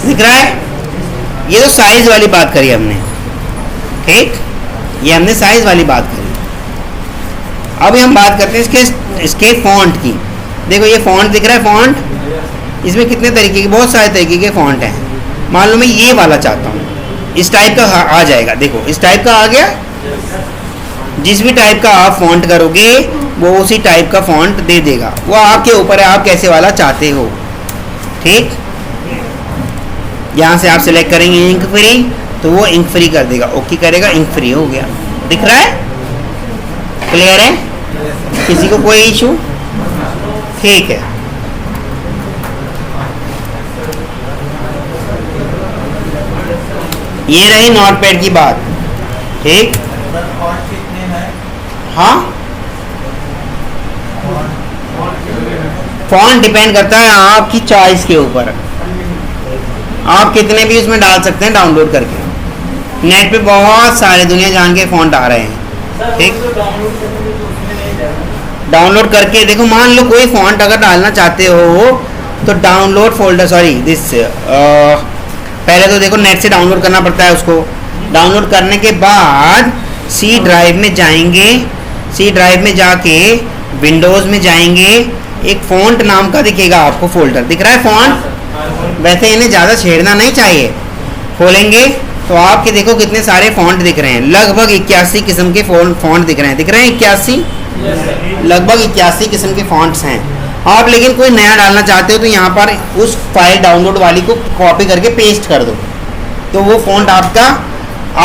दिख रहा है। ये तो साइज वाली बात करी हमने, ठीक, ये हमने साइज वाली बात करी। अभी हम बात करते हैं इसके फॉन्ट की। देखो ये फॉन्ट दिख रहा है, फॉन्ट इसमें कितने तरीके के, बहुत सारे तरीके के फॉन्ट हैं। मान लो मैं ये वाला चाहता हूँ, इस टाइप का आ जाएगा, देखो इस टाइप का आ गया। जिस भी टाइप का आप फॉन्ट करोगे वो उसी टाइप का फॉन्ट दे देगा, वो आपके ऊपर है आप कैसे वाला चाहते हो, ठीक। यहाँ से आप सिलेक्ट करेंगे इंक फ्री तो वो इंक फ्री कर देगा, ओके करेगा, इंक फ्री हो गया। दिख रहा है, क्लियर है, किसी को कोई इशू? ठीक है। ये रही नोटपैड की बात, ठीक। हाँ, फॉन्ट डिपेंड करता है आपकी चॉइस के ऊपर, आप कितने भी उसमें डाल सकते हैं डाउनलोड करके। नेट पे बहुत सारे दुनिया जान के फॉन्ट आ रहे हैं, ठीक। डाउनलोड करके देखो, मान लो कोई फॉन्ट अगर डालना चाहते हो तो डाउनलोड फोल्डर, सॉरी दिस, पहले तो देखो नेट से डाउनलोड करना पड़ता है उसको। डाउनलोड करने के बाद सी ड्राइव में जाएंगे, सी ड्राइव में जाके विंडोज में जाएंगे, एक फॉन्ट नाम का दिखेगा आपको फोल्डर, दिख रहा है फॉन्ट। वैसे इन्हें ज़्यादा छेड़ना नहीं चाहिए। खोलेंगे तो आपके देखो कितने सारे फॉन्ट दिख रहे हैं, लगभग 81 किस्म के फॉन्ट दिख रहे हैं, दिख रहे हैं 81, लगभग 81 किस्म के फॉन्ट्स हैं। आप लेकिन कोई नया डालना चाहते हो तो यहाँ पर उस फाइल डाउनलोड वाली को कॉपी करके पेस्ट कर दो, तो वो फॉन्ट आपका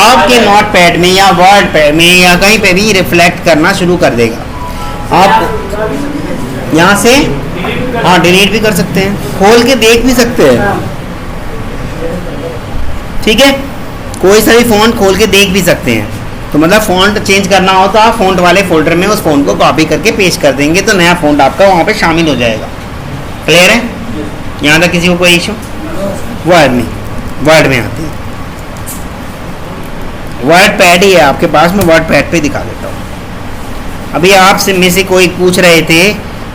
आपके नोटपैड में या वर्ड पैड में या कहीं पे भी रिफ्लेक्ट करना शुरू कर देगा। आप यहाँ से हाँ डिलीट भी कर सकते हैं, खोल के देख भी सकते हैं, ठीक है। कोई सा भी फॉन्ट खोल के देख भी सकते हैं। तो मतलब फॉन्ट चेंज करना हो तो आप फॉन्ट वाले फोल्डर में उस फॉन्ट को कॉपी करके पेस्ट कर देंगे तो नया फॉन्ट आपका वहाँ पे शामिल हो जाएगा। क्लियर है, यहाँ तक किसी को कोई इशू? वर्ड में आते हैं, वर्ड पैड ही है आपके पास, मैं वर्ड पैड पे दिखा देता हूँ। अभी आपसे में से कोई पूछ रहे थे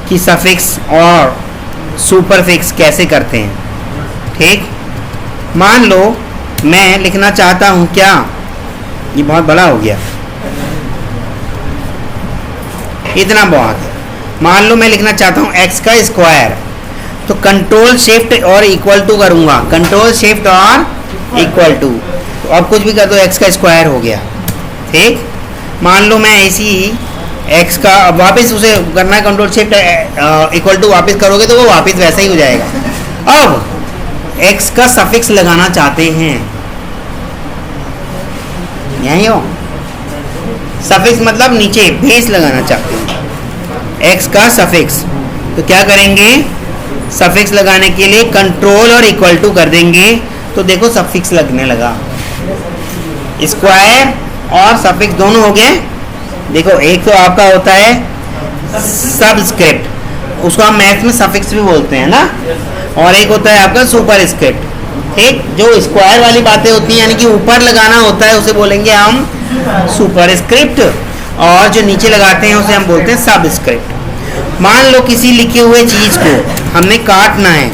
कि सफिक्स और सुपरफिक्स कैसे करते हैं, ठीक। मान लो मैं लिखना चाहता हूँ, क्या ये बहुत बड़ा हो गया, इतना बहुत है। मान लो मैं लिखना चाहता हूँ x का स्क्वायर, तो कंट्रोल शिफ्ट और इक्वल टू करूँगा, कंट्रोल शिफ्ट और इक्वल टू, तो अब कुछ भी कर दो x का स्क्वायर हो गया, ठीक। मान लो मैं ऐसी x का अब वापस उसे करना है, कंट्रोल शिफ्ट इक्वल टू वापस करोगे तो वो वापस वैसा ही हो जाएगा। अब x का सफिक्स लगाना चाहते हैं, यही हो, सफिक्स मतलब नीचे बेस लगाना चाहते हैं, x का सफिक्स, तो क्या करेंगे, सफिक्स लगाने के लिए कंट्रोल और इक्वल टू कर देंगे, तो देखो सफिक्स लगने लगा। स्क्वायर और सफिक्स दोनों हो गए। देखो एक तो आपका होता है सबस्क्रिप्ट, उसको हम मैथ्स में सफिक्स भी बोलते हैं ना, और एक होता है आपका सुपर स्क्रिप्ट, ठीक। जो स्क्वायर वाली बातें होती हैं यानी कि ऊपर लगाना होता है उसे बोलेंगे हम सुपर स्क्रिप्ट, और जो नीचे लगाते हैं उसे हम बोलते हैं सब स्क्रिप्ट। मान लो किसी लिखे हुए चीज को हमने काटना है,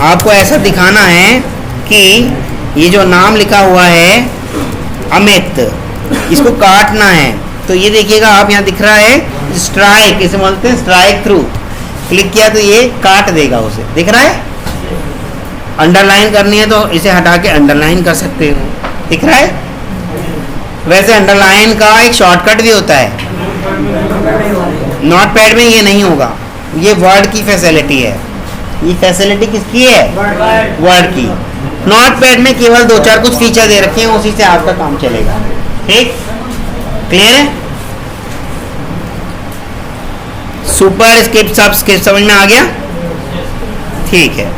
आपको ऐसा दिखाना है कि ये जो नाम लिखा हुआ है अमित, इसको काटना है। तो ये देखिएगा आप, यहाँ दिख रहा है स्ट्राइक, इसे बोलते हैं स्ट्राइक थ्रू। क्लिक किया तो ये काट देगा उसे, दिख रहा है। अंडरलाइन करनी है तो इसे हटा के अंडरलाइन कर सकते हो, दिख रहा है। वैसे अंडरलाइन का एक शॉर्टकट भी होता है, नोटपैड में ये नहीं होगा। ये वर्ड की फैसिलिटी है, ये फैसिलिटी किसकी है? वर्ड की। नोटपैड में केवल 2-4 कुछ फीचर दे रखे हैं, उसी से आपका काम चलेगा। ठीक, क्लियर है। सुपर स्क्रिप्ट सब स्क्रिप्ट समझ में आ गया? ठीक है।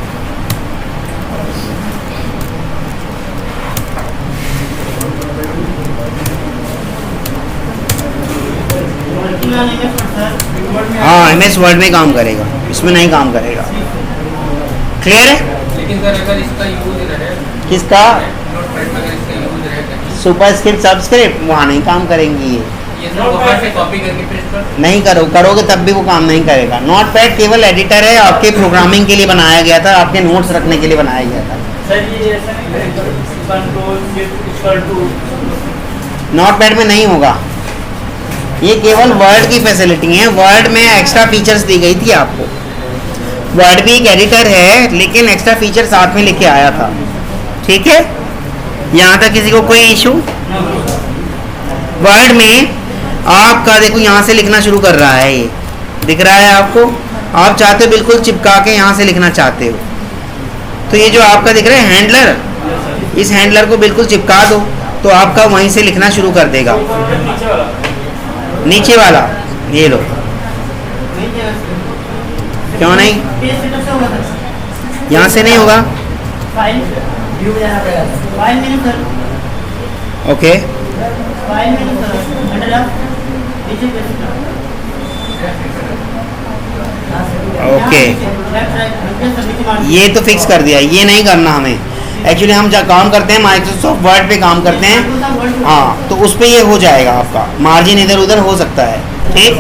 हाँ, MS वर्ड में काम करेगा, इसमें नहीं काम करेगा। क्लियर है। लेकिन सर अगर इसका यूज रहे, किसका? नोटपैड में अगर इसका यूज रहे, सुपर स्क्रिप्ट सबस्क्रिप्ट वहाँ नहीं काम करेंगी ये सर वहाँ से कॉपी करके पेस्ट कर नहीं करोगे तब भी वो काम नहीं करेगा। नोटपैड केवल एडिटर है, आपके प्रोग्रामिंग के लिए बनाया गया था, आपके नोट्स रखने के लिए बनाया गया था। सर ये ऐसा नहीं करेगा, control shift equal to notepad में नहीं होगा, ये केवल वर्ड की फैसिलिटी है। वर्ड में एक्स्ट्रा फीचर्स दी गई थी आपको। वर्ड भी एक एडिटर है, लेकिन एक्स्ट्रा फीचर साथ में लेके आया था। ठीक है, यहाँ तक किसी को कोई इशू? वर्ड में आपका देखो यहाँ से लिखना शुरू कर रहा है, ये दिख रहा है आपको। आप चाहते हो बिल्कुल चिपका के यहाँ से लिखना चाहते हो, तो ये जो आपका दिख रहा है हैंडलर, इस हैंडलर को बिल्कुल चिपका दो तो आपका वहीं से लिखना शुरू कर देगा। नीचे वाला ये लो, क्यों नहीं? यहाँ से नहीं होगा। ओके, ओके, ये तो फिक्स कर दिया, ये नहीं करना हमें। एक्चुअली हम जब काम करते हैं माइक्रोसॉफ्ट वर्ड पे काम करते हैं, हाँ, तो उस पे ये हो जाएगा आपका, मार्जिन इधर उधर हो सकता है। ठीक,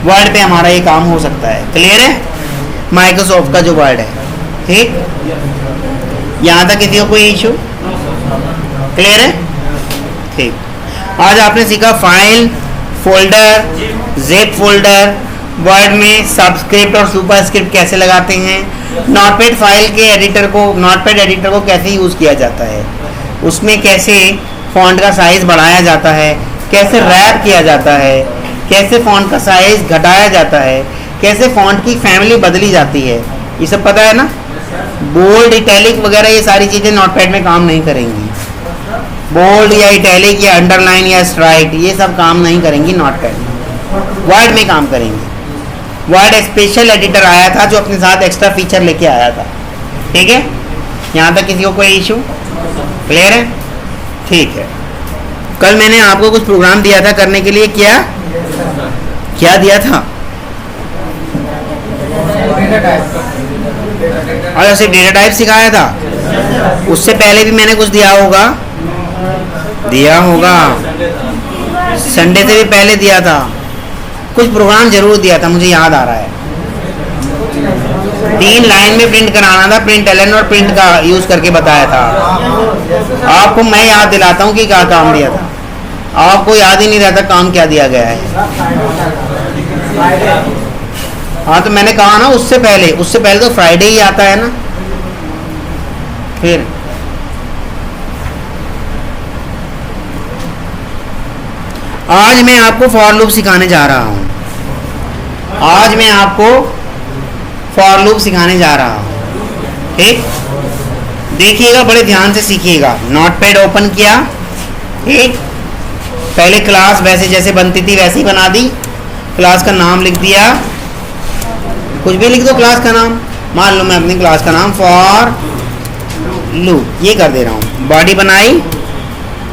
वर्ड पे हमारा ये काम हो सकता है। क्लियर है, माइक्रोसॉफ्ट का जो वर्ड है। ठीक, यहाँ तक किसी को कोई इशू? क्लियर है। ठीक, आज आपने सीखा file, folder, zip folder, word में सबस्क्रिप्ट और सुपरस्क्रिप्ट कैसे लगाते हैं, नोटपैड फाइल के एडिटर को, नोटपैड एडिटर को कैसे यूज़ किया जाता है, उसमें कैसे फॉन्ट का साइज़ बढ़ाया जाता है, कैसे रैप किया जाता है, कैसे फॉन्ट का साइज़ घटाया जाता है, कैसे फॉन्ट की फैमिली बदली जाती है, ये सब पता है ना। बोल्ड, इटैलिक वगैरह ये सारी चीज़ें नोटपैड में काम नहीं करेंगी। बोल्ड या इटैलिक या अंडरलाइन या स्ट्राइक ये सब काम नहीं करेंगी नोटपैड में, वर्ड में काम करेंगी। वर्ड स्पेशल एडिटर आया था जो अपने साथ एक्स्ट्रा फीचर लेके आया था। ठीक है, यहाँ तक किसी को कोई इशू? क्लियर है। ठीक है, कल मैंने आपको कुछ प्रोग्राम दिया था करने के लिए, क्या दिया था? और ऐसे डेटा टाइप सिखाया था। उससे पहले भी मैंने कुछ दिया होगा, संडे से भी पहले दिया था, कुछ प्रोग्राम जरूर दिया था, मुझे याद आ रहा है। 3 लाइन में प्रिंट कराना था, प्रिंट एलन और प्रिंट का यूज करके बताया था आपको। मैं याद दिलाता हूँ कि क्या काम दिया था, आपको याद ही नहीं रहता काम क्या दिया गया है। हाँ, तो मैंने कहा ना उससे पहले तो फ्राइडे ही आता है ना। फिर आज मैं आपको फॉर लूप सिखाने जा रहा हूँ। ठीक, देखिएगा, बड़े ध्यान से सीखिएगा। नोटपैड ओपन किया। ठीक, पहले क्लास वैसे जैसे बनती थी वैसे ही बना दी। क्लास का नाम लिख दिया, कुछ भी लिख दो क्लास का नाम। मान लो मैं अपनी क्लास का नाम फॉर लूप ये कर दे रहा हूँ। बॉडी बनाई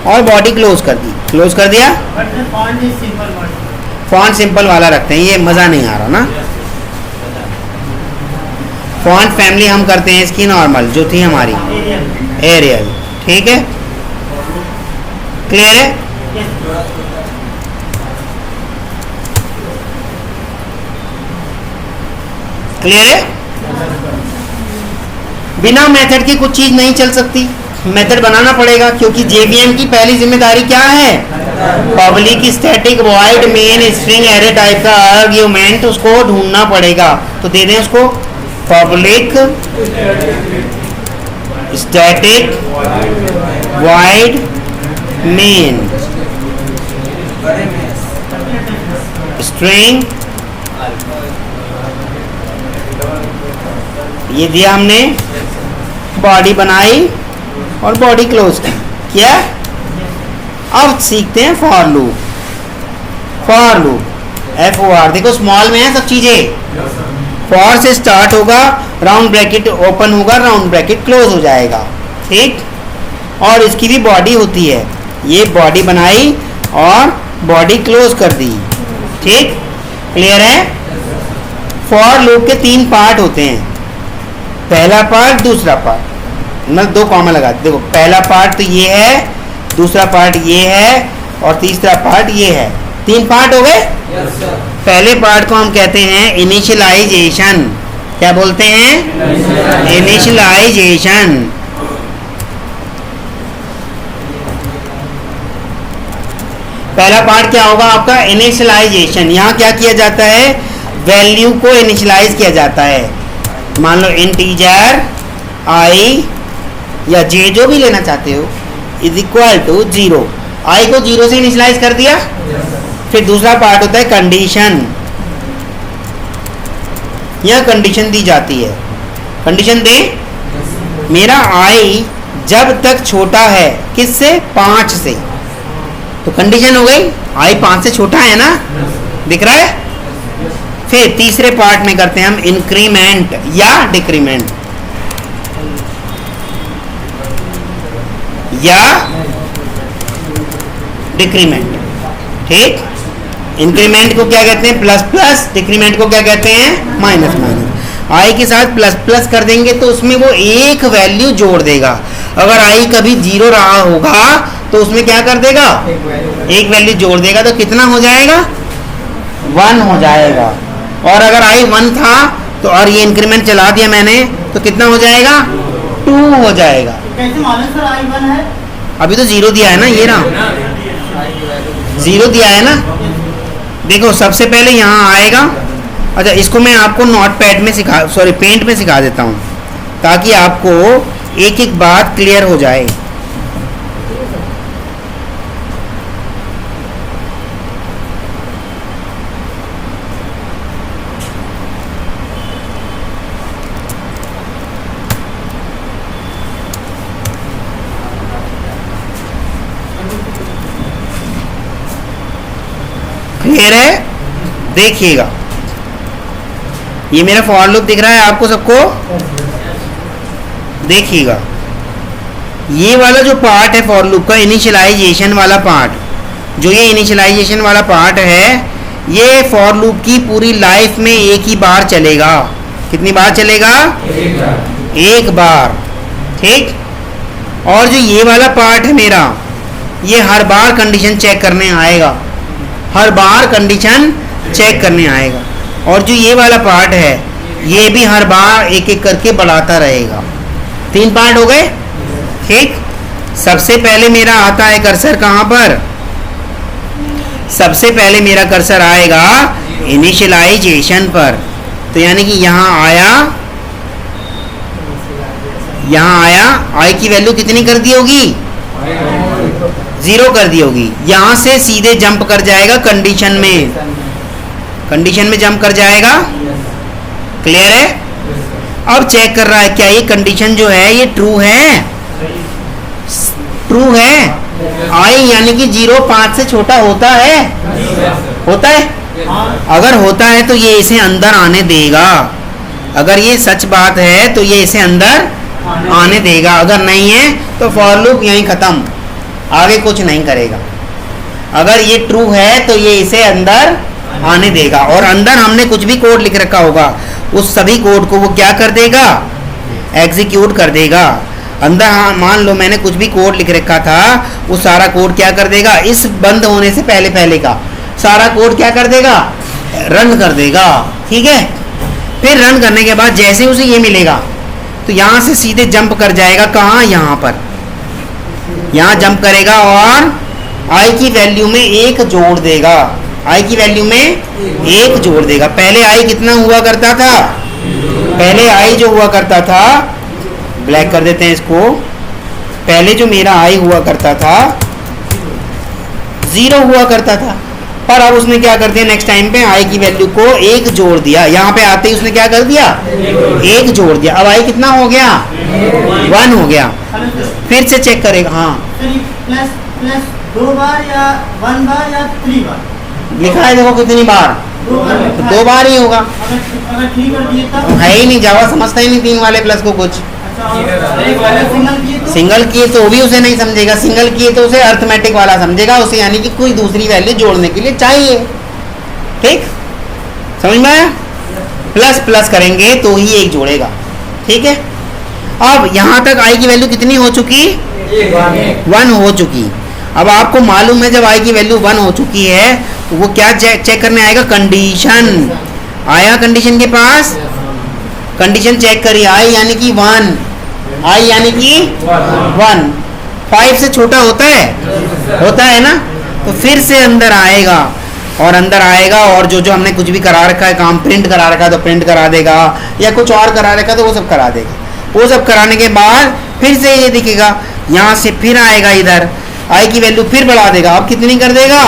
और बॉडी क्लोज कर दी, क्लोज कर दिया। फॉन्ट सिंपल वाला रखते हैं, ये मज़ा नहीं आ रहा ना। फॉन्ट फैमिली हम करते हैं इसकी नॉर्मल जो थी हमारी, एरियल। ठीक है, क्लियर है। क्लियर है? बिना मेथड के कुछ चीज नहीं चल सकती, मेथड बनाना पड़ेगा, क्योंकि जेवीएम की पहली जिम्मेदारी क्या है? Public static void main string array type का आर्ग्यूमेंट उसको ढूंढना पड़ेगा। तो दे दें उसको public static void main string, ये दिया हमने, बॉडी बनाई और बॉडी क्लोज किया। अब सीखते हैं for loop. For loop FOR, देखो स्मॉल में है सब चीजें। फॉर से स्टार्ट होगा, राउंड ब्रैकेट ओपन होगा, राउंड ब्रैकेट क्लोज हो जाएगा, ठीक। और इसकी भी बॉडी होती है, ये बॉडी बनाई और बॉडी क्लोज कर दी, ठीक। क्लियर है? फॉर लूप के 3 पार्ट होते हैं, पहला पार्ट, दूसरा पार्ट। मैं 2 कॉमा लगा, देखो पहला पार्ट तो ये है, दूसरा पार्ट ये है और तीसरा पार्ट ये है। 3 पार्ट हो गए। पहले पार्ट को हम कहते हैं इनिशियलाइजेशन। क्या बोलते हैं? इनिशियलाइजेशन। पहला पार्ट क्या होगा आपका? इनिशियलाइजेशन। यहाँ क्या किया जाता है? वैल्यू को इनिशियलाइज किया जाता है। मान लो इंटीजर i या j जो भी लेना चाहते हो इज इक्वल टू 0। i को 0 से इनिशियलाइज कर दिया। फिर दूसरा पार्ट होता है कंडीशन। यह कंडीशन दी जाती है। कंडीशन दे, मेरा i जब तक छोटा है किससे? 5 से, तो कंडीशन हो गई i 5 से छोटा है ना, दिख रहा है। फिर तीसरे पार्ट में करते हैं हम इंक्रीमेंट या डिक्रीमेंट, या डिक्रीमेंट, ठीक। इंक्रीमेंट को क्या कहते हैं? Plus plus. डिक्रीमेंट को क्या कहते हैं? Minus minus. आई के साथ प्लस प्लस कर देंगे तो उसमें वो एक वैल्यू जोड़ देगा। अगर आई कभी 0 रहा होगा तो उसमें क्या कर देगा? एक वैल्यू जोड़ देगा, तो कितना हो जाएगा? 1 हो जाएगा। और अगर आई 1 था तो, और ये इंक्रीमेंट चला दिया मैंने, तो कितना हो जाएगा? 2 हो जाएगा। कैसे मालूम सर आई 1 है? अभी तो 0 दिया है ना, ये रहा 0 दिया है ना। देखो सबसे पहले यहाँ आएगा। अच्छा, इसको मैं आपको नोट पैड में सिखा, सॉरी पेंट में सिखा देता हूँ, ताकि आपको एक एक बात क्लियर हो जाए। क्लियर है? देखिएगा, ये मेरा फॉर लूप दिख रहा है आपको सबको? देखिएगा, ये वाला जो पार्ट है फॉर लूप का, इनिशियलाइजेशन वाला पार्ट, जो ये इनिशियलाइजेशन वाला पार्ट है, ये फॉर लूप की पूरी लाइफ में एक ही बार चलेगा। कितनी बार चलेगा? एक बार, ठीक। और जो ये वाला पार्ट है मेरा, ये हर बार कंडीशन चेक करने आएगा, हर बार कंडीशन चेक करने आएगा। और जो ये वाला पार्ट है, ये भी हर बार एक एक करके बढ़ाता रहेगा। 3 पार्ट हो गए, ठीक। सबसे पहले मेरा आता है कर्सर कहाँ पर? सबसे पहले मेरा कर्सर आएगा इनिशियलाइजेशन पर। तो यानी कि यहाँ आया, यहाँ आया, आई की वैल्यू कितनी कर दी होगी? 0 कर दी होगी। यहाँ से सीधे जंप कर जाएगा कंडीशन में, कंडीशन में जंप कर जाएगा। क्लियर है? अब चेक कर रहा है क्या ये कंडीशन जो है ये ट्रू है? ट्रू है। आई यानी कि 0 5 से छोटा होता है? होता है। अगर होता है तो ये इसे अंदर आने देगा। अगर ये सच बात है तो ये इसे अंदर आने देगा। अगर नहीं है तो फॉर लूप यहीं खत्म, आगे कुछ नहीं करेगा। अगर ये ट्रू है तो ये इसे अंदर आने देगा। और अंदर हमने कुछ भी कोड लिख रखा होगा, उस सभी कोड को वो क्या कर देगा? एग्जीक्यूट कर देगा। अंदर, हाँ मान लो मैंने कुछ भी कोड लिख रखा था, वो सारा कोड क्या कर देगा? इस बंद होने से पहले पहले का सारा कोड क्या कर देगा? रन कर देगा। ठीक है, फिर रन करने के बाद जैसे उसे ये मिलेगा तो यहाँ से सीधे जंप कर जाएगा, कहाँ, यहाँ पर, यहाँ जंप करेगा और आई की वैल्यू में 1 जोड़ देगा, आई की वैल्यू में 1 जोड़ देगा। पहले आई कितना हुआ करता था, पहले आई जो हुआ करता था, ब्लैक कर देते हैं इसको, पहले जो मेरा आई हुआ करता था 0 हुआ करता था, पर अब उसने क्या कर दिया, नेक्स्ट टाइम पे आई की वैल्यू को 1 जोड़ दिया, यहाँ पे आते ही उसने क्या कर दिया, 1 जोड़ दिया। अब आई कितना हो गया, 1 हो गया। फिर से चेक करेगा, हाँ प्लस प्लस 2 बार या 1 बार या 3 बार लिखा है, देखो कितनी बार, 2 बार लिखा है। 2 बार ही होगा, अगर 3 कर दिए तब है ही नहीं, जावा समझता ही नहीं 3 वाले प्लस को कुछ। सिंगल किए तो सिंगल किए तो भी उसे नहीं समझेगा, सिंगल किए तो उसे अर्थमेटिक वाला समझेगा, उसे यानी कि कोई दूसरी वैल्यू जोड़ने के लिए चाहिए। ठीक, समझ में आया? प्लस प्लस करेंगे तो ही 1 जोड़ेगा। ठीक है, अब यहाँ तक आई की वैल्यू कितनी हो चुकी, 1 हो चुकी। अब आपको मालूम है जब आई की वैल्यू 1 हो चुकी है तो वो क्या चेक करने आएगा, कंडीशन आया, कंडीशन के पास कंडीशन चेक करिए, आई यानी कि 1, आई यानी कि 1 5 से छोटा होता है ना, तो फिर से अंदर आएगा और अंदर आएगा और जो जो हमने कुछ भी करा रखा है, काम प्रिंट करा रखा है तो प्रिंट करा देगा, या कुछ और करा रखा है तो वो सब करा देगा। वो सब कराने के बाद फिर से ये दिखेगा, यहाँ से फिर आएगा, इधर आई की वैल्यू फिर बढ़ा देगा। अब कितनी कर देगा,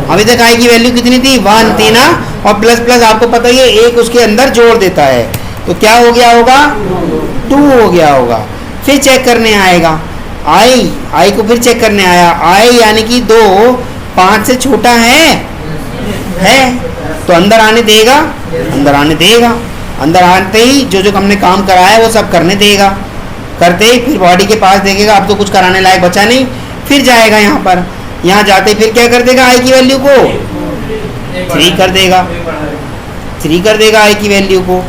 अभी तक आई की वैल्यू कितनी थी, 1 थी ना, और प्लस प्लस आपको पता ही है 1 उसके अंदर जोड़ देता है, तो क्या हो गया होगा, 2 हो गया होगा। फिर चेक करने आएगा, आई को फिर चेक करने आया, आई यानी कि 2 5 से छोटा है तो अंदर आने देगा, अंदर आने देगा, अंदर आते ही जो जो हमने काम कराया है वो सब करने देगा, करते ही फिर बॉडी के पास देखेगा, अब तो कुछ कराने लायक बचा नहीं, फिर जाएगा यहाँ पर, यहाँ जाते ही फिर क्या कर देगा, आई की वैल्यू को 3 कर देगा, 3 कर देगा, आई की वैल्यू को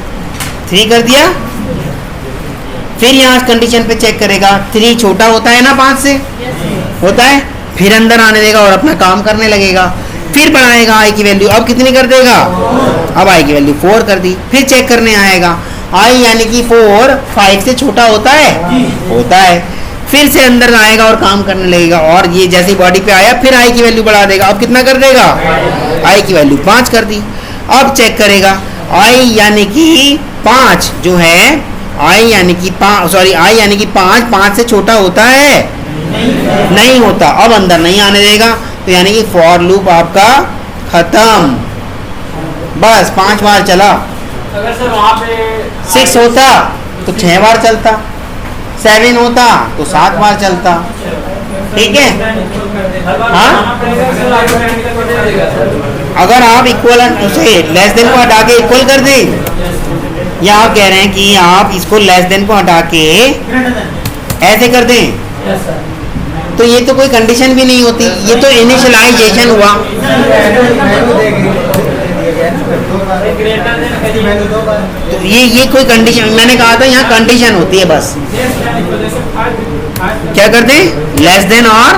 3 कर दिया। फिर यहाँ कंडीशन पे चेक करेगा, 3 छोटा होता है ना 5 से, होता है, फिर अंदर आने देगा और अपना काम करने लगेगा, फिर बढ़ाएगा आई की वैल्यू, अब कितनी कर देगा, अब आई की वैल्यू 4 कर दी। फिर चेक करने आएगा, आई यानी कि 4 5 से छोटा होता है, फिर से अंदर आएगा और काम करने लगेगा, और ये जैसे बॉडी पे आया फिर आई की वैल्यू बढ़ा देगा, अब कितना कर देगा, आई की वैल्यू 5 कर दी। अब चेक करेगा, आई यानी कि 5 जो है, आई यानी कि 5 से छोटा होता है, नहीं होता, अब अंदर नहीं आने देगा, तो यानी कि फॉर लूप आपका खत्म, बस 5 बार चला। अगर सर वहाँ पे 6 होता तो 6 बार चलता, 7 होता तो 7 बार चलता। ठीक है, हाँ, अगर आप इक्वल उसे लेस देन को हटा के इक्वल कर दे, या आप कह रहे हैं कि आप इसको लेस देन को हटा के ऐसे कर दें, तो ये तो कोई कंडीशन भी नहीं होती, ये तो इनिशियलाइजेशन हुआ। तो ये कोई कंडीशन, मैंने कहा था यहाँ कंडीशन होती है, बस क्या करते हैं, लेस देन और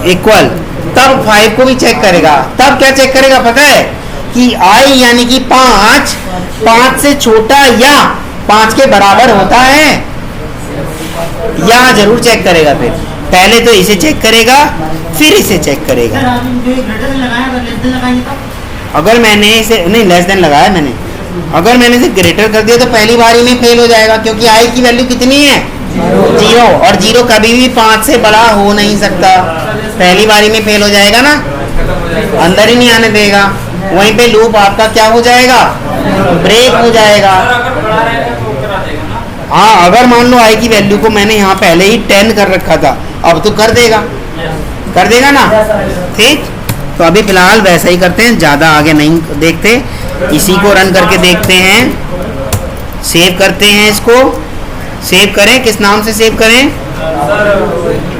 इक्वल, तब 5 को भी चेक करेगा। तब क्या चेक करेगा पता है, कि आई यानी कि 5 से छोटा या 5 के बराबर होता है, या जरूर चेक करेगा। फिर पहले तो इसे चेक करेगा, फिर इसे चेक करेगा। अगर मैंने इसे नहीं लेस देन लगाया मैंने, अगर मैंने इसे ग्रेटर कर दिया तो पहली बारी में फेल हो जाएगा, क्योंकि आई की वैल्यू कितनी है, 0, और 0 कभी भी 5 से बड़ा हो नहीं सकता, पहली बारी में फेल हो जाएगा ना, अंदर ही नहीं आने देगा, वहीं पे लूप आपका क्या हो जाएगा, ब्रेक हो जाएगा। हाँ, अगर मान लो आई की वैल्यू को मैंने यहाँ पहले ही 10 कर रखा था, अब तो कर देगा ना। ठीक, तो अभी फिलहाल वैसा ही करते हैं, ज़्यादा आगे नहीं देखते, इसी को रन करके देखते हैं, सेव करते हैं, इसको सेव करें, किस नाम से सेव करें,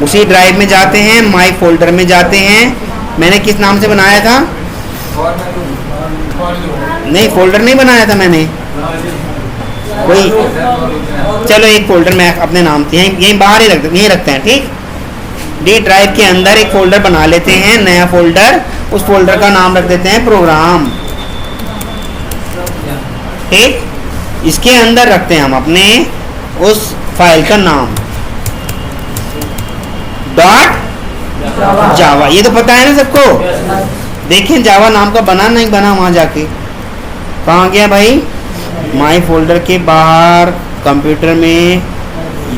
उसी ड्राइव में जाते हैं, माई फोल्डर में जाते हैं, मैंने किस नाम से बनाया था, नहीं फोल्डर नहीं बनाया था मैंने कोई, चलो एक फोल्डर मैं अपने नाम से यहीं बाहर ही यहीं रखते हैं। ठीक, डी ड्राइव के अंदर एक फोल्डर बना लेते हैं, नया फोल्डर, उस फोल्डर का नाम रख देते हैं प्रोग्राम। ठीक, इसके अंदर रखते हैं हम अपने उस फाइल का नाम डॉट जावा। ये तो पता है ना सबको। देखिए जावा नाम का बना नहीं बना, वहां जाके कहाँ गया भाई, माई फोल्डर के बाहर कंप्यूटर में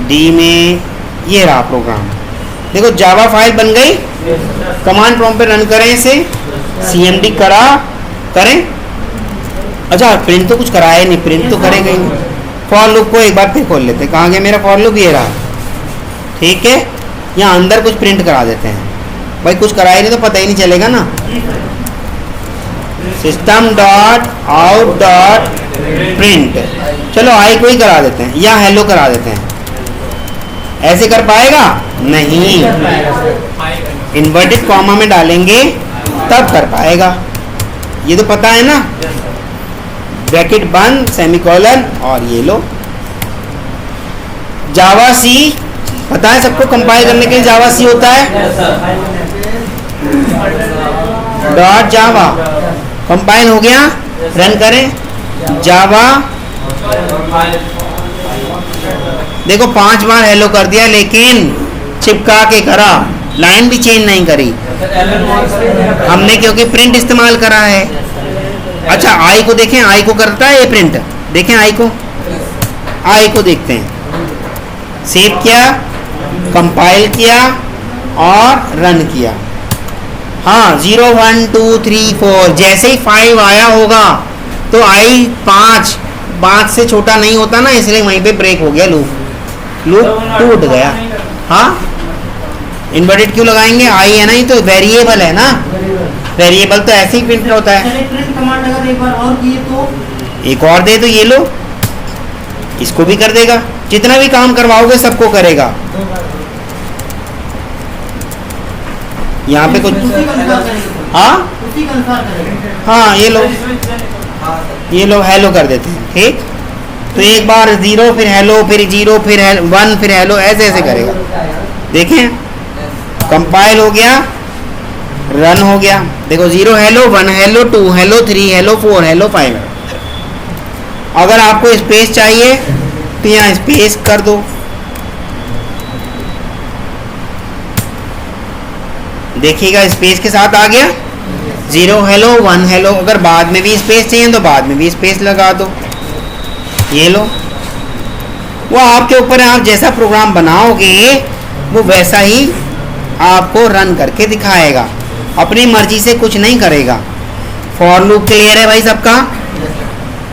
डी में, ये रहा प्रोग्राम। देखो जावा फाइल बन गई। कमांड प्रॉम्प्ट पे रन करें इसे, cmd करा करें। अच्छा प्रिंट तो कुछ कराया नहीं, प्रिंट तो करेगा ही नहीं। फॉर लूप को एक बार फिर खोल लेते हैं, कहाँ गया मेरा फॉर लूप, ये रहा। ठीक है, यहाँ अंदर कुछ प्रिंट करा देते हैं भाई, कुछ कराया नहीं तो पता ही नहीं चलेगा ना। System dot out dot print, चलो आई को ही करा देते हैं या हेलो करा देते हैं। ऐसे कर पाएगा नहीं, इन्वर्टेड कॉमा में डालेंगे तब कर पाएगा। ये तो पता है ना, ब्रैकेट बंद सेमीकोलन और ये लो। जावा सी पता है सबको, कंपाइल करने के लिए जावा सी होता है। डॉट जावा कंपाइल हो गया, रन करें जावा। देखो 5 बार हेलो कर दिया, लेकिन चिपका के करा, लाइन भी चेंज नहीं करी हमने, क्योंकि प्रिंट इस्तेमाल करा है। अच्छा आई को देखें, आई को करता है ये प्रिंट, देखें आई को देखते हैं। सेव किया, कंपाइल किया और रन किया। हाँ 0 1 2 3 4 जैसे ही 5 आया होगा तो आई 5 से छोटा नहीं होता ना, इसलिए वहीं पे ब्रेक हो गया, लूप टूट गया। हाँ इन्वर्टेड क्यों लगाएंगे, आई है ना, ये तो वेरिएबल है ना, वेरिएबल तो ऐसे ही प्रिंट होता है। प्रिंट कमांड अगर एक बार और किए तो एक और दे तो ये लो, इसको भी कर देगा, जितना भी काम करवाओगे सबको करेगा। यहाँ पे कुछ हाँ ये लो हेलो कर देते हैं। ठीक, तो एक बार 0 फिर हेलो फिर 0 फिर 1 फिर हेलो, ऐसे ऐसे करेगा। देखें कंपाइल हो गया, रन हो गया। देखो 0 hello 1 hello 2 hello 3 hello 4 hello 5। अगर आपको स्पेस चाहिए तो यहाँ स्पेस कर दो। देखिएगा स्पेस के साथ आ गया, 0 हेलो 1 हेलो। अगर बाद में भी स्पेस चाहिए तो बाद में भी स्पेस लगा दो। ये लो, वो आपके ऊपर है, आप जैसा प्रोग्राम बनाओगे वो वैसा ही आपको रन करके दिखाएगा, अपनी मर्जी से कुछ नहीं करेगा। फॉर लूप क्लियर है भाई सबका?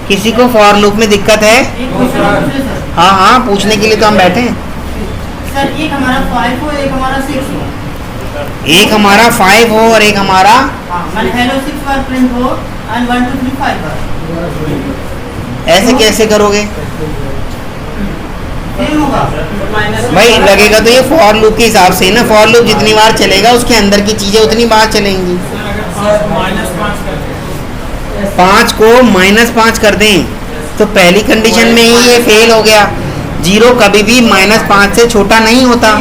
किसी को फॉर लूप में दिक्कत है? हाँ हाँ पूछने के लिए तो हम बैठे हैं। सर एक हमारा 5 हो, एक हमारा 6 हो। एक हमारा 5 हो और एक हमारा हेलो 6 बार प्रिंट हो एंड 1 2 3 5 बार। ऐसे कैसे करोगे सेम होगा भाई? लगेगा तो ये फॉर लूप के हिसाब से ही ना, फॉर लूप जितनी बार चलेगा उसके अंदर की चीजें उतनी बार चलेंगी। 5 को -5 कर दें तो पहली कंडीशन में ही ये फेल हो गया। 0 कभी भी -5 से छोटा नहीं होता,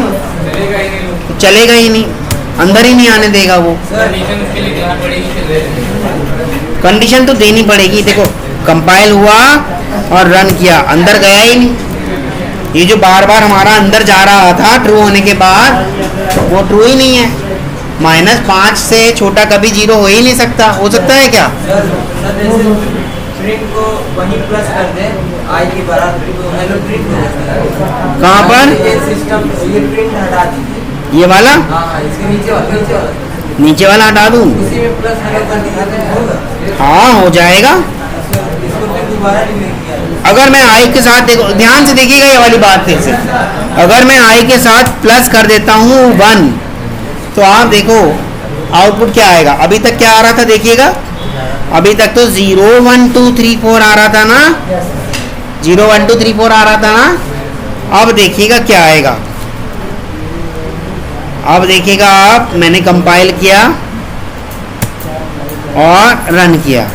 तो चलेगा ही नहीं, अंदर ही नहीं आने देगा वो। कंडीशन तो देनी पड़ेगी। देखो कंपाइल हुआ और रन किया, अंदर गया ही नहीं। ये जो बार बार हमारा अंदर जा रहा था ट्रू होने के बाद, वो ट्रू ही नहीं है। -5 से छोटा कभी 0 हो ही नहीं सकता। हो सकता है क्या? प्रिंट को वहीं प्लस कर दे, आई के बराबर तो हेलो प्रिंट हो जाता है। कहाँ पर? ये सिस्टम ये प्रिंट हटा दीजिए। ये वाला हाँ इसके नीचे वाला हटा दूँ? उसी में प्लस हेलो कर दिखाते हैं, होगा। हाँ हो जाएगा। इसको फिर दोबारा रिमेक किया। अगर मैं आई के साथ, देखो ध्यान से देखिएगा ये वाली बात फिर से, अगर मैं आई के साथ प्लस कर देता हूँ 1, तो आप देखो आउटपुट क्या आएगा। अभी तक क्या आ रहा था देखिएगा, अभी तक तो 0 1 2 3 4 आ रहा था ना, 0 1 2 3 4 आ रहा था ना। अब देखिएगा क्या आएगा। अब देखिएगा आप, मैंने कंपाइल किया और रन किया,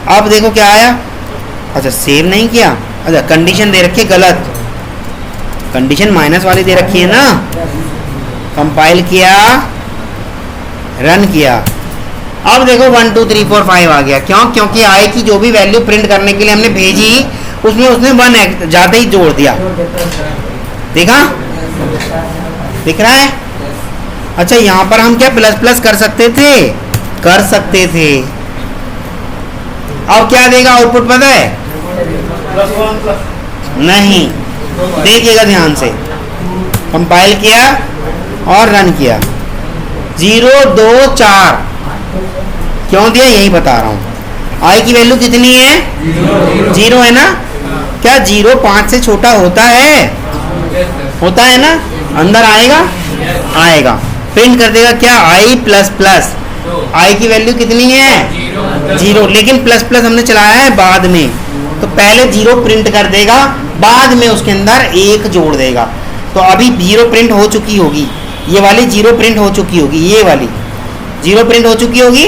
अब देखो क्या आया। अच्छा सेव नहीं किया, अच्छा कंडीशन दे रखी है गलत, कंडीशन माइनस वाली दे रखी है ना। कंपाइल किया, रन किया, अब देखो 1 2 3 4 5 आ गया, क्यों? क्योंकि आई की जो भी वैल्यू प्रिंट करने के लिए हमने भेजी उसमें उसने 1 जाते ही जोड़ दिया। देखा? दिख रहा है? अच्छा, यहाँ पर हम क्या प्लस प्लस कर सकते थे? कर सकते थे। अब क्या देगा आउटपुट पता है? +1 प्लस नहीं, देखिएगा ध्यान से। कंपाइल किया और रन किया, 0 2 4 क्यों दिया यही बता रहा हूं। आई की वैल्यू कितनी है? 0 है ना? क्या 0 5 से छोटा होता है? होता है ना? अंदर आएगा? आएगा। प्रिंट कर देगा क्या? आई प्लस प्लस। आई की वैल्यू कितनी है? 0, लेकिन प्लस प्लस हमने चलाया है बाद में, तो पहले 0 प्रिंट कर देगा, बाद में उसके अंदर 1 जोड़ देगा। तो अभी 0 प्रिंट हो चुकी होगी, ये वाली 0 प्रिंट हो चुकी होगी, ये वाली 0 प्रिंट हो चुकी होगी।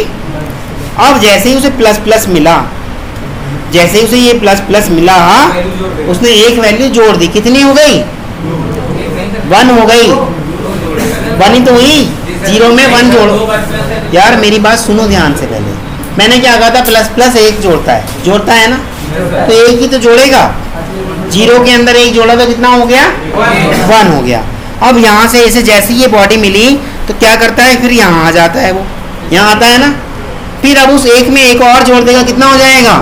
अब जैसे ही उसे प्लस प्लस मिला, जैसे ही उसे ये प्लस प्लस मिला, उसने एक वैल्यू जोड़ दी। कितनी हो गई? 1 हो गई। 1 ही तो हुई, 0 में 1 जोड़ो। यार मेरी बात सुनो ध्यान से। पहले मैंने क्या कहा था? प्लस प्लस 1 जोड़ता है, जोड़ता है ना? तो 1 ही तो जोड़ेगा। 0 के अंदर 1 जोड़ा तो कितना हो गया? 1 हो गया। अब यहाँ से इसे जैसी ये बॉडी मिली तो क्या करता है? फिर यहाँ आ जाता है, वो यहाँ आता है ना? फिर अब उस 1 में 1 और जोड़ देगा, कितना हो जाएगा?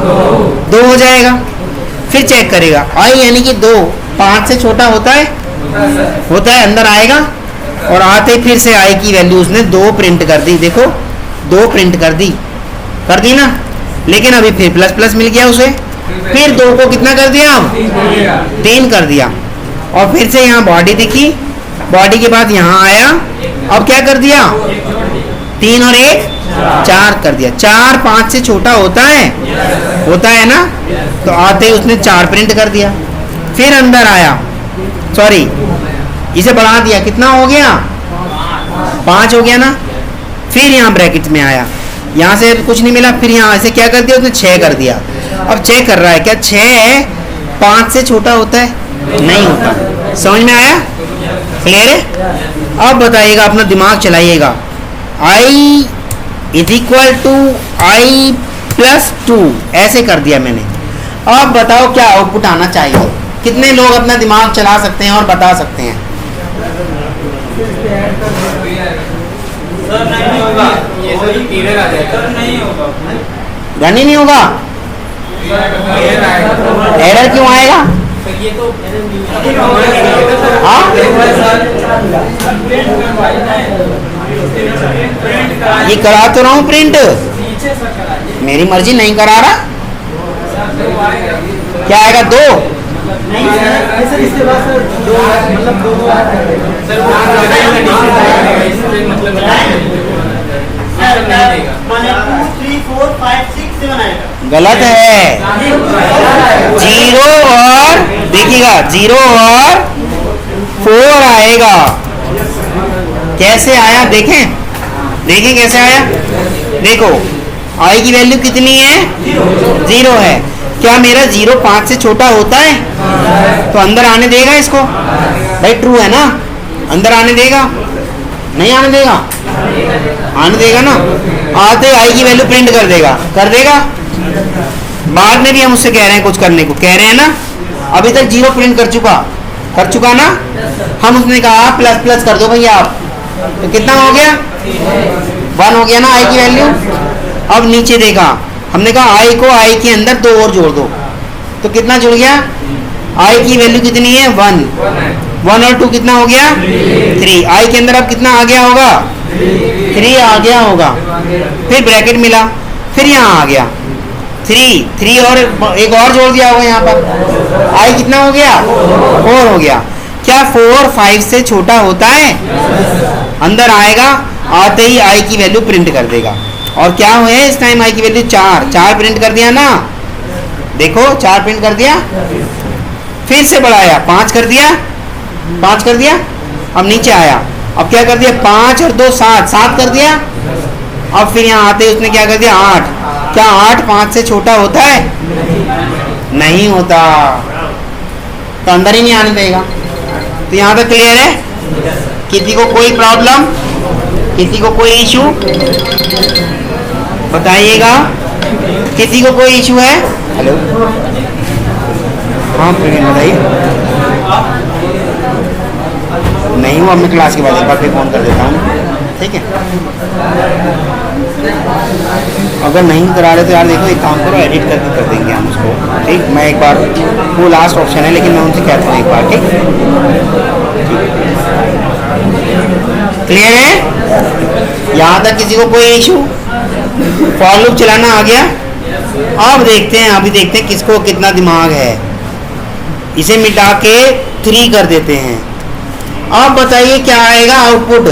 2 हो जाएगा। फिर चेक करेगा, आई यानी कि 2 5 से छोटा होता है? होता है, अंदर आएगा। और आते ही फिर से आई की वैल्यू उसने 2 प्रिंट कर दी। देखो 2 प्रिंट कर दी ना? लेकिन अभी फिर प्लस प्लस मिल गया उसे, फिर 2 को कितना कर दिया? अब 3 कर दिया। और फिर से यहाँ बॉडी दिखी, बॉडी के बाद यहाँ आया, अब क्या कर दिया? 3 और 1 4 कर दिया। 4 5 से छोटा होता है? होता है ना? तो आते ही उसने 4 प्रिंट कर दिया। फिर अंदर आया, सॉरी इसे बढ़ा दिया, कितना हो गया? 5 हो गया ना? फिर यहाँ ब्रैकेट में आया, यहाँ से कुछ नहीं मिला, फिर यहाँ से क्या कर दिया उसने? 6 कर दिया। अब चेक कर रहा है क्या 6 5 से छोटा होता है? नहीं होता। समझ में आया? क्लियर है? अब बताइएगा, अपना दिमाग चलाइएगा। I is equal to I plus 2 ऐसे कर दिया मैंने। अब बताओ क्या आउटपुट आना चाहिए? कितने लोग अपना दिमाग चला सकते हैं और बता सकते हैं? सर नहीं होगा, ये तो एरर आ जाएगा। सर नहीं होगा, रन ही नहीं होगा। एरर क्यों आएगा? ये तो हाँ? ये करा तो रहा हूँ प्रिंट, मेरी मर्जी नहीं करा रहा। क्या आएगा? 2। नहीं सर, इसके बाद सर 2 मतलब 2 गलत है। 0 और देखिएगा 0 और 4 आएगा। कैसे आया? देखें देखें कैसे आया। देखो आई की वैल्यू कितनी है? 0 है। क्या मेरा 0 5 से छोटा होता है? तो अंदर आने देगा इसको? भाई ट्रू है ना? अंदर आने देगा? नहीं आने देगा? आने देगा ना? आते आई की वैल्यू प्रिंट कर देगा। कर देगा? बाद में भी हम उससे कह रहे हैं कुछ करने को, कह रहे हैं ना? अभी तक 0 प्रिंट कर चुका ना? हम उसने कहा प्लस प्लस कर दो भैया आप, तो कितना हो गया? 1 हो गया ना आई की वैल्यू। अब नीचे देखा, हमने कहा आई को आई के अंदर 2 और जोड़ दो, तो कितना जुड़ गया? आई की वैल्यू कितनी है? 1 1 और 2 कितना हो गया? 3। आई के अंदर अब कितना आ गया होगा? 3 आ गया होगा। फिर ब्रैकेट मिला, फिर यहाँ आ गया 3 और एक और जोड़ दिया होगा यहाँ पर। आई कितना हो गया? 4 हो गया। क्या 4 5 से छोटा होता है? अंदर आएगा, आते ही आई की वैल्यू प्रिंट कर देगा। और क्या हुआ इस टाइम? आई की वैल्यू 4 प्रिंट कर दिया ना? देखो 4 प्रिंट कर दिया। फिर से बढ़ाया, 5 कर दिया। अब नीचे आया, अब क्या कर दिया? 5 और 2 7 कर दिया। अब फिर यहाँ आते उसने क्या कर दिया? 8। क्या 8 5 से छोटा होता है? नहीं होता, तो अंदर ही नहीं आने देगा। तो यहाँ तक क्लियर है? किसी को कोई प्रॉब्लम? किसी को कोई इशू? बताइएगा, किसी को कोई इशू है? हेलो, हाँ प्रवीण बताइए। नहीं हुआ, मैं क्लास के बाद एक बार फिर फ़ोन कर देता हूँ, ठीक है? अगर नहीं करा रहे तो यार देखो, एक काम करो, एडिट करके कर देंगे हम उसको, ठीक? मैं एक बार, वो लास्ट ऑप्शन है, लेकिन मैं उनसे कहता हूँ एक बार, ठीक? क्लियर है? यहाँ तक किसी को कोई इशू? फॉर लूप चलाना आ गया? अब देखते हैं, अभी देखते हैं किसको कितना दिमाग है। इसे मिटा के 3 कर देते हैं। अब बताइए क्या आएगा आउटपुट?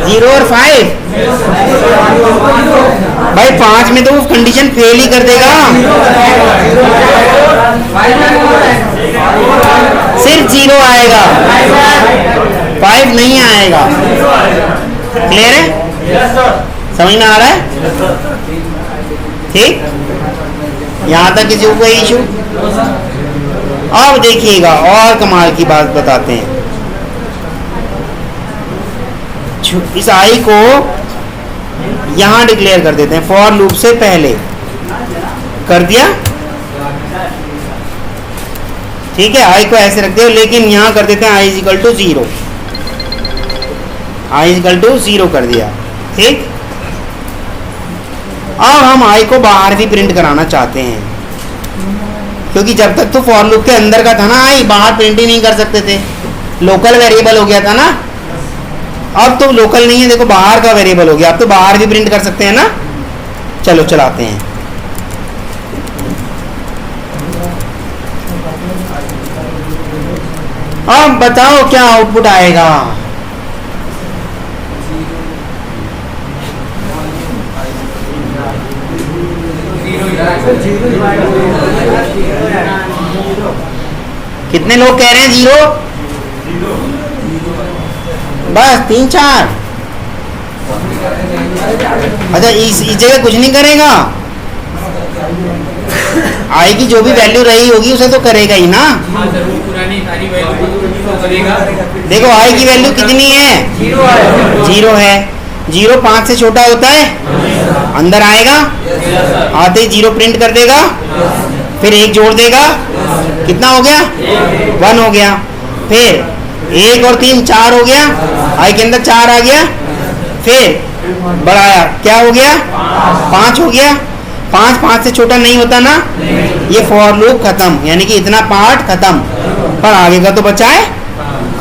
0 और 5। भाई 5 में तो वो कंडीशन फेल ही कर देगा, सिर्फ 0 आएगा, 5 नहीं आएगा। क्लियर है? समझ में आ रहा है? ठीक, यहां तक किसी को कोई इशू? अब देखिएगा और कमाल की बात बताते हैं। इस आई को यहां डिक्लेयर कर देते हैं, फॉर लूप से पहले कर दिया, ठीक है? आई को ऐसे रख दिया, लेकिन यहां कर देते हैं I is equal to 0, I is equal to 0 कर दिया, ठीक? अब हम आई को बाहर भी प्रिंट कराना चाहते हैं, क्योंकि जब तक तो फॉर लूप के अंदर का था ना, आई बाहर प्रिंट ही नहीं कर सकते थे, लोकल वेरिएबल हो गया था ना। अब तो लोकल नहीं है, देखो बाहर का वेरिएबल हो गया, अब तो बाहर भी प्रिंट कर सकते हैं ना। चलो चलाते हैं। अब बताओ क्या आउटपुट आएगा? कितने लोग कह रहे हैं 0? बस 3-4। अच्छा, इस जगह कुछ नहीं करेगा, आई की जो भी वैल्यू रही होगी उसे तो करेगा ही ना। देखो आई की वैल्यू कितनी है? 0 है। 0 5 से छोटा होता है, अंदर आएगा, आते ही 0 प्रिंट कर देगा, फिर 1 जोड़ देगा, कितना हो गया? 1 हो गया। फिर 1 और 3 4 हो गया, आई के अंदर 4 आ गया, फिर बढ़ाया, क्या हो गया? 5 हो गया। 5 से छोटा नहीं होता ना, ये फॉर लूप खत्म, यानी कि इतना पार्ट खत्म, पर आगे का तो बचा है।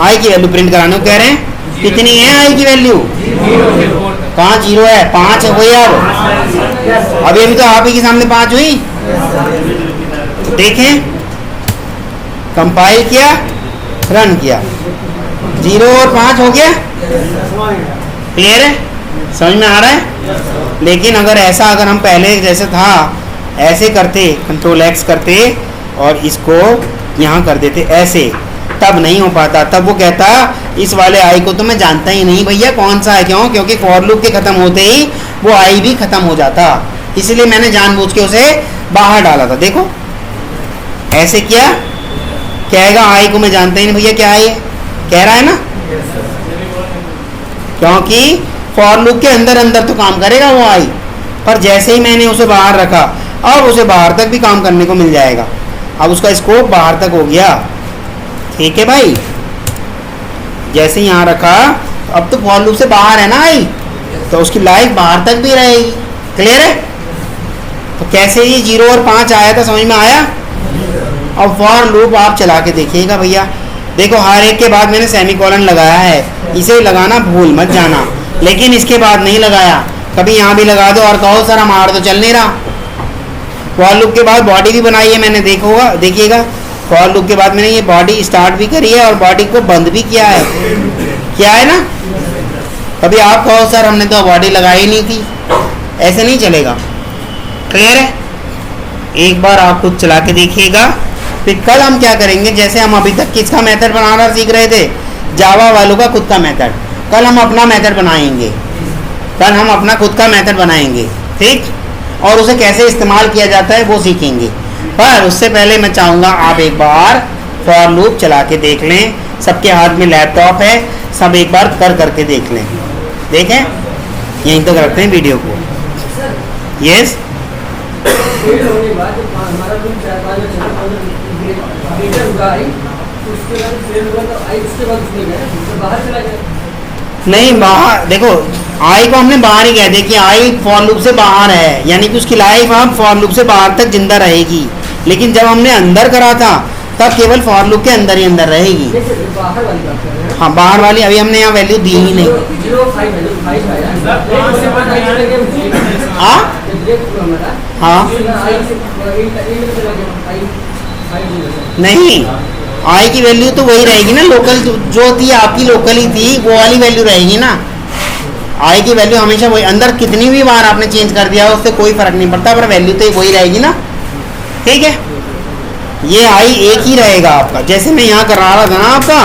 आई की वैल्यू प्रिंट कराने को कह रहे हैं, कितनी है आई की वैल्यू? कहाँ 0 है? 5 हुई। अब अभी तो आप ही के सामने 5 हुई। तो देखें, कंपाइल किया, रन किया, 0 और 5 हो गया। क्लियर है? समझ में आ रहा है? लेकिन अगर ऐसा, अगर हम पहले जैसे था ऐसे करते, कंट्रोल X करते और इसको यहाँ कर देते ऐसे, तब नहीं हो पाता। तब वो कहता इस वाले आई को तो मैं जानता ही नहीं भैया कौन सा है। क्यों? क्योंकि फॉर लूप के खत्म होते ही वो आई भी खत्म हो जाता, इसलिए मैंने जानबूझ के उसे बाहर डाला था। देखो ऐसे किया, कहेगा आई को मैं जानता ही नहीं भैया क्या है ये, कह रहा है ना, क्योंकि फॉर लूप के अंदर अंदर तो काम करेगा वो आई, पर जैसे ही मैंने उसे बाहर रखा, अब उसे बाहर तक भी काम करने को मिल जाएगा। अब उसका स्कोप बाहर तक हो गया। ठीक है भाई, जैसे ही यहाँ रखा, अब तो फॉर लूप से बाहर है ना आई, तो उसकी लाइफ बाहर तक भी रहेगी। क्लियर है? तो कैसे ये 0 और 5 आया था, समझ में आया? अब फॉर लूप आप चला के देखिएगा भैया, देखो हर एक के बाद मैंने सेमीकोलन लगाया है, इसे लगाना भूल मत जाना, लेकिन इसके बाद नहीं लगाया। कभी यहाँ भी लगा दो और कहो सर हमारा तो चल नहीं रहा। फॉर लूप के बाद बॉडी भी बनाई है मैंने, देखिएगा फॉर लूप के बाद मैंने ये बॉडी स्टार्ट भी करी है और बॉडी को बंद भी किया है ना। कभी आप कहो सर हमने तो बॉडी लगाई नहीं थी, ऐसे नहीं चलेगा। क्लियर है? एक बार आप खुद चला के देखिएगा। फिर कल हम क्या करेंगे, जैसे हम अभी तक किसका मेथड बनाना सीख रहे थे, जावा वालों का खुद का मेथड, कल हम अपना मेथड बनाएंगे, कल हम अपना खुद का मेथड बनाएंगे, ठीक? और उसे कैसे इस्तेमाल किया जाता है वो सीखेंगे। पर उससे पहले मैं चाहूँगा आप एक बार फॉर लूप चला के देख लें। सबके हाथ में लैपटॉप है, सब एक बार करके देख लें। देखें यहीं तक रखते हैं वीडियो को। यस, फेल होने के बाद जब हमारा रूम 4-5 ग्रेटर हुआ आई, तो उसके बाद फेल हुआ तो आई उसके बाद उसमें गया तो बाहर चला गया। नहीं बाहर देखो, आई को हमने बाहर ही कह दिया कि आई फॉर लूप से बाहर है, यानी कि उसकी लाइफ अब फॉर लूप से बाहर तक जिंदा रहेगी। लेकिन जब हमने अंदर करा था तब केवल फॉर लूप के अंदर ही अंदर रहेगी। जैसे बाहर वाली बात कर रहे हैं। हाँ, बाहर वाली अभी हमने यहाँ वैल्यू दी ही नहीं। 0.5 है, जो 5 आया सर, वहाँ से बना है। हाँ हमारा हाँ, आई से 8 चला गया, आई नहीं, आई की वैल्यू तो वही रहेगी ना, लोकल जो थी आपकी लोकल ही थी, वो वाली वैल्यू रहेगी ना। आई की वैल्यू हमेशा वही, अंदर कितनी भी बार आपने चेंज कर दिया उससे कोई फर्क नहीं पड़ता, पर वैल्यू तो वही रहेगी ना। ठीक है, ये आई एक ही रहेगा आपका, जैसे मैं यहाँ करा रहा था ना आपका,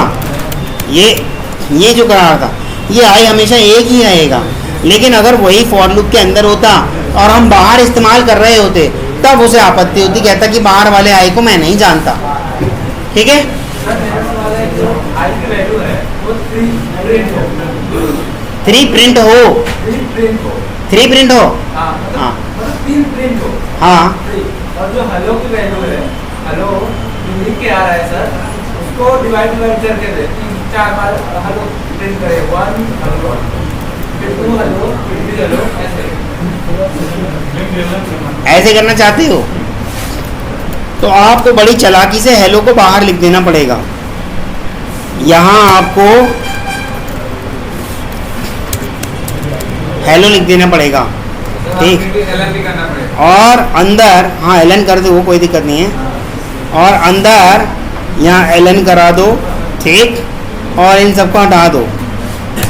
ये जो करा रहा था, ये आई हमेशा एक ही रहेगा। लेकिन अगर वही फॉर लूप के अंदर होता और हम बाहर इस्तेमाल कर रहे होते तब उसे आपत्ति होती, कहता कि बाहर वाले आई को मैं नहीं जानता। ठीक है, सर, मेरे वाले जो आई की वैल्यू है वो 3 प्रिंट हो। 3 प्रिंट हो, 3 प्रिंट हो। 3 प्रिंट हो। हाँ, हाँ। मतलब 3 प्रिंट हो। हाँ, 3। और जो हेलो की वैल्यू है, हेलो जो लिख के आ रहा है सर, उसको डिवाइड करके दे 4 बार हेलो प्रिंट करे, 1 हेलो, फिर 2 हेलो, फिर 3 हेलो, ऐसे करना चाहते हो तो आपको बड़ी चालाकी से हेलो को बाहर लिख देना पड़ेगा। यहाँ आपको हेलो लिख देना पड़ेगा, ठीक। और अंदर, हाँ एलन कर दो, वो कोई दिक्कत नहीं है। और अंदर यहाँ एलन करा दो, ठीक, और इन सबको हटा दो,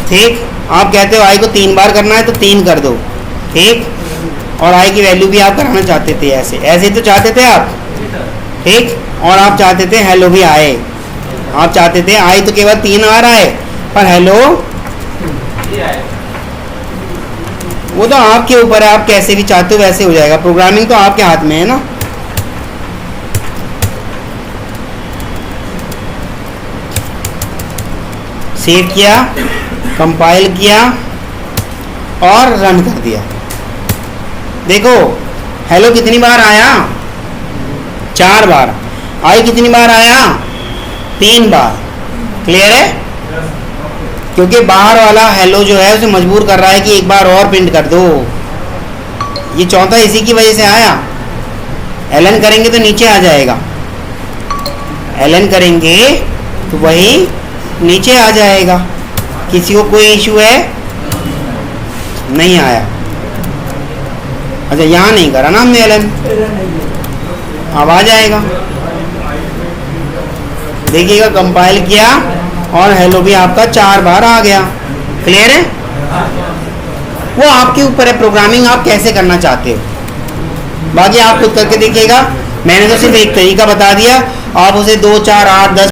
ठीक। आप कहते हो आई को 3 बार करना है तो 3 कर दो, ठीक। और आई की वैल्यू भी आप कराना चाहते थे, ऐसे ऐसे तो चाहते थे आप, ठीक। और आप चाहते थे हेलो भी आए, आप चाहते थे आई तो केवल 3 आ रहा है पर हेलो, वो तो आपके ऊपर है, आप कैसे भी चाहते हो वैसे हो जाएगा। प्रोग्रामिंग तो आपके हाथ में है ना। सेव किया, कंपाइल किया और रन कर दिया। देखो हेलो कितनी बार आया, 4 बार। आई कितनी बार आया, 3 बार। क्लियर है, क्योंकि बाहर वाला हेलो जो है उसे मजबूर कर रहा है कि एक बार और प्रिंट कर दो। ये चौथा इसी की वजह से आया। एलन करेंगे तो नीचे आ जाएगा, एलन करेंगे तो वही नीचे आ जाएगा। किसी को कोई इशू है, नहीं आया। अच्छा, यहाँ नहीं करा ना हमने एलन, अब आ जाएगा। देखिएगा कंपाइल किया और हेलो भी आपका 4 बार आ गया। क्लियर है, वो आपके ऊपर है प्रोग्रामिंग आप कैसे करना चाहते हो। बाकी आप खुद करके देखिएगा, मैंने तो सिर्फ एक तरीका बता दिया, आप उसे 2, 4, 8, 10